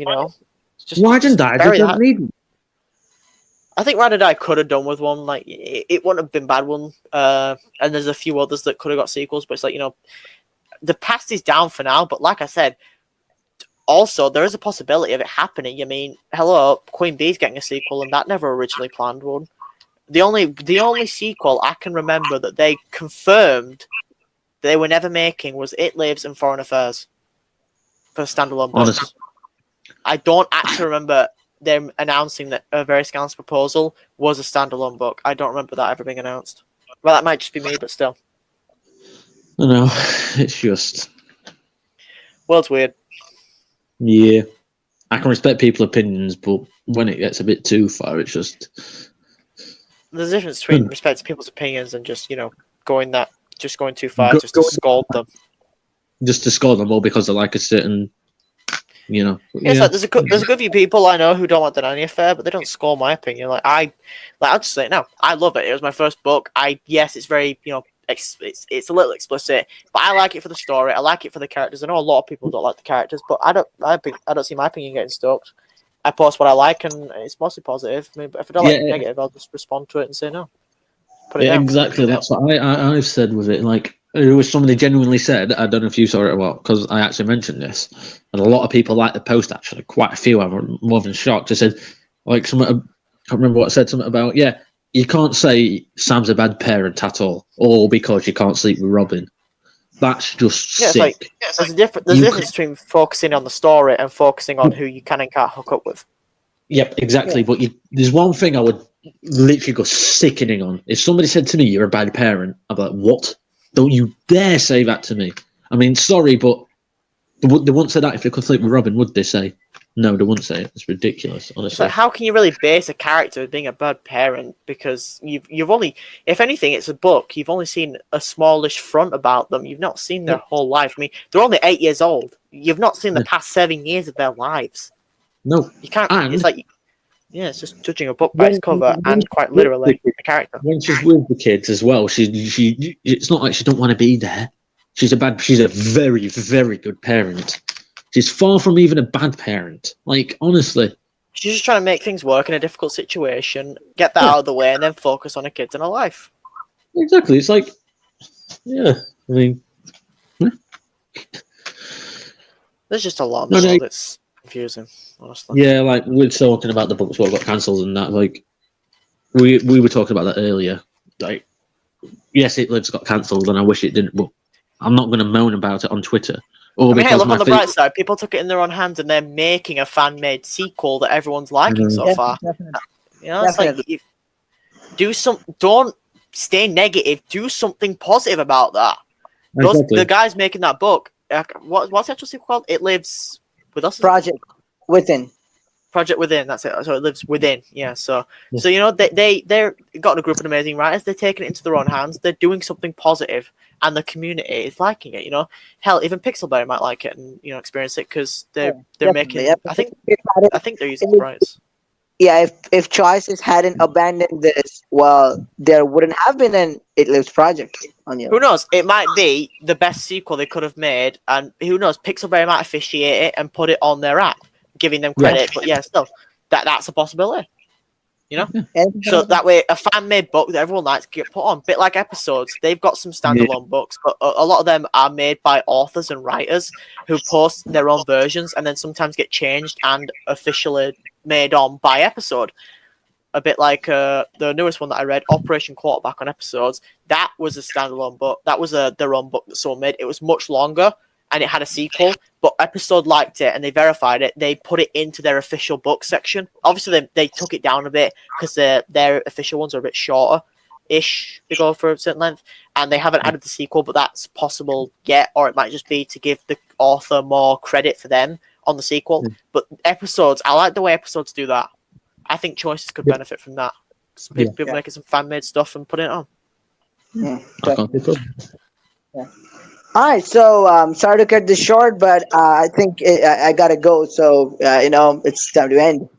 Why didn't I? They don't need one. I think Ride or Die could have done with one. Like, it wouldn't have been a bad one. And there's a few others that could have got sequels, but it's like, the past is down for now. But like I said, also there is a possibility of it happening. I mean, hello, Queen Bee's getting a sequel, and that never originally planned one. The only sequel I can remember that they confirmed they were never making was It Lives and Foreign Affairs for standalone books. I don't actually remember them announcing that A Very Scandalous Proposal was a standalone book. I don't remember that ever being announced. Well, that might just be me, but still. I know. It's just. World's weird. Yeah. I can respect people's opinions, but when it gets a bit too far, it's just. There's a difference between respecting people's opinions and just, going too far just to scold them. Just to scold them all because they like a certain. Yeah, it's like there's a good few people I know who don't like the Nanny affair, but they don't score my opinion. I'll just say it now. I love it. It was my first book. Yes, it's very it's a little explicit, but I like it for the story. I like it for the characters. I know a lot of people don't like the characters, but I don't see my opinion getting stoked. I post what I like, and it's mostly positive. I mean, but if I don't like negative, I'll just respond to it and say no. Put it down. Exactly. That's what I've said with it. Like, it was somebody genuinely said. I don't know if you saw it or what, because I actually mentioned this, and a lot of people liked the post. Actually, quite a few. I was more than shocked. I said, like, something. I can't remember what I said. Something about you can't say Sam's a bad parent at all because you can't sleep with Robin. That's just sick. There's a difference between focusing on the story and focusing on who you can and can't hook up with. Yep, exactly. Yeah. But there's one thing I would literally go sickening on. If somebody said to me, "You're a bad parent," I'd be like, "What? Don't you dare say that to me." I mean, sorry, but they wouldn't say that if they could sleep with Robin, would they say? No, they wouldn't say it. It's ridiculous, honestly. So how can you really base a character as being a bad parent? Because you've only, if anything, it's a book. You've only seen a smallish front about them. You've not seen their whole life. I mean, they're only 8 years old. You've not seen the past 7 years of their lives. No, you can't. It's like, it's just judging a book by its cover and quite literally a character. When she's with the kids as well, she it's not like she don't want to be there. She's a very, very good parent. She's far from even a bad parent. Like, honestly. She's just trying to make things work in a difficult situation, get that out of the way, and then focus on her kids and her life. Exactly. It's like, I mean. There's just a lot of that's confusing, honestly. Yeah, like, we're talking about the books what got cancelled and that. Like, we were talking about that earlier. Like, yes, It Lives got cancelled, and I wish it didn't, but I'm not going to moan about it on Twitter. Hey, look on the bright side. People took it in their own hands, and they're making a fan-made sequel that everyone's liking so far. Definitely. It's like don't stay negative. Do something positive about that. Exactly. The guys making that book. What's the actual sequel called? It Lives With Us. Project Within. That's it. So It Lives Within. Yeah. So they're got a group of amazing writers. They're taking it into their own hands. They're doing something positive. And the community is liking it, Hell, even Pixelberry might like it and experience it because they're making. Yeah. I think they're using sprites. Yeah, if Choices hadn't abandoned this, well, there wouldn't have been an It Lives project on you. Who knows? It might be the best sequel they could have made, and who knows? Pixelberry might officiate it and put it on their app, giving them credit. But still, that's a possibility. So that way a fan-made book that everyone likes can get put on. Bit like episodes, they've got some standalone books, but a lot of them are made by authors and writers who post their own versions and then sometimes get changed and officially made on by episode. A bit like the newest one that I read, Operation Quarterback on Episodes. That was a standalone book. That was their own book that someone made. It was much longer and it had a sequel, but Episode liked it and they verified it. They put it into their official book section. Obviously, they took it down a bit because their official ones are a bit shorter-ish. They go for a certain length, and they haven't added the sequel, but that's possible yet, or it might just be to give the author more credit for them on the sequel. But Episodes, I like the way Episodes do that. I think Choices could benefit from that. People making some fan-made stuff and putting it on. Yeah. All right, so sorry to cut this short, but I think I gotta go. So it's time to end.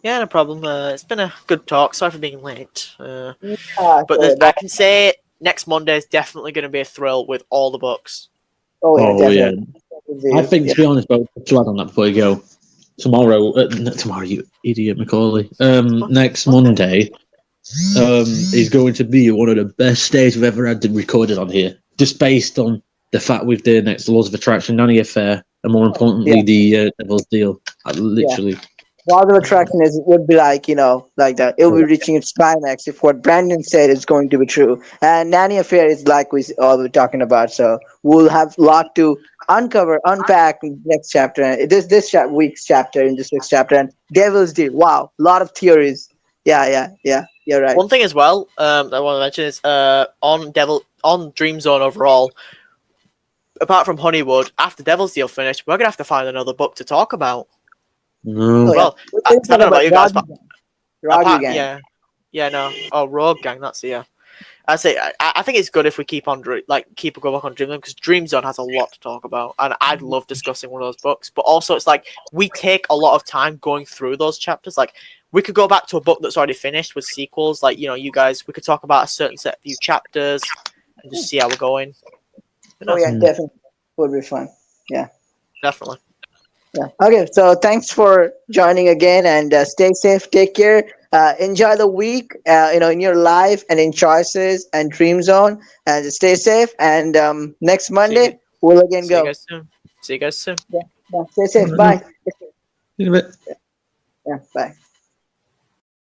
Yeah, no problem. It's been a good talk. Sorry for being late. But I can say next Monday is definitely going to be a thrill with all the books. Oh yeah. I think, to be honest, to add on that before you go, tomorrow, you idiot, Macaulay. Next Monday is going to be one of the best days we've ever had recorded on here. Just based on the fact we've done next Laws of Attraction, Nanny Affair, and more importantly, the Devil's Deal. Literally. Laws of Attraction would be like that. It will be reaching its climax if what Brandon said is going to be true. And Nanny Affair is like we all were talking about. So we'll have a lot to unpack in the next chapter. This week's chapter, and Devil's Deal. Wow, a lot of theories. Yeah. You're right. One thing as well that I want to mention is on Dream Zone overall. Apart from Honeywood, after Devil's Deal finished, we're gonna have to find another book to talk about. No. Oh, yeah. Well, We're I gonna don't know talk about you guys, but Ragu Gang. no. Oh, Rogue Gang, that's I say I think it's good if we keep on keep a go back on Dream Zone because Dream Zone has a lot to talk about, and I'd love discussing one of those books. But also, it's like we take a lot of time going through those chapters. Like we could go back to a book that's already finished with sequels. Like you guys, we could talk about a certain few chapters and just see how we're going. Oh yeah, definitely would be fun. Yeah, definitely. Yeah. Okay. So thanks for joining again, and stay safe. Take care. Enjoy the week. In your life and in choices and Dream Zone, and stay safe. And next Monday we'll again go. See you guys soon. Yeah. Stay safe. Bye. In a bit. Yeah. Bye.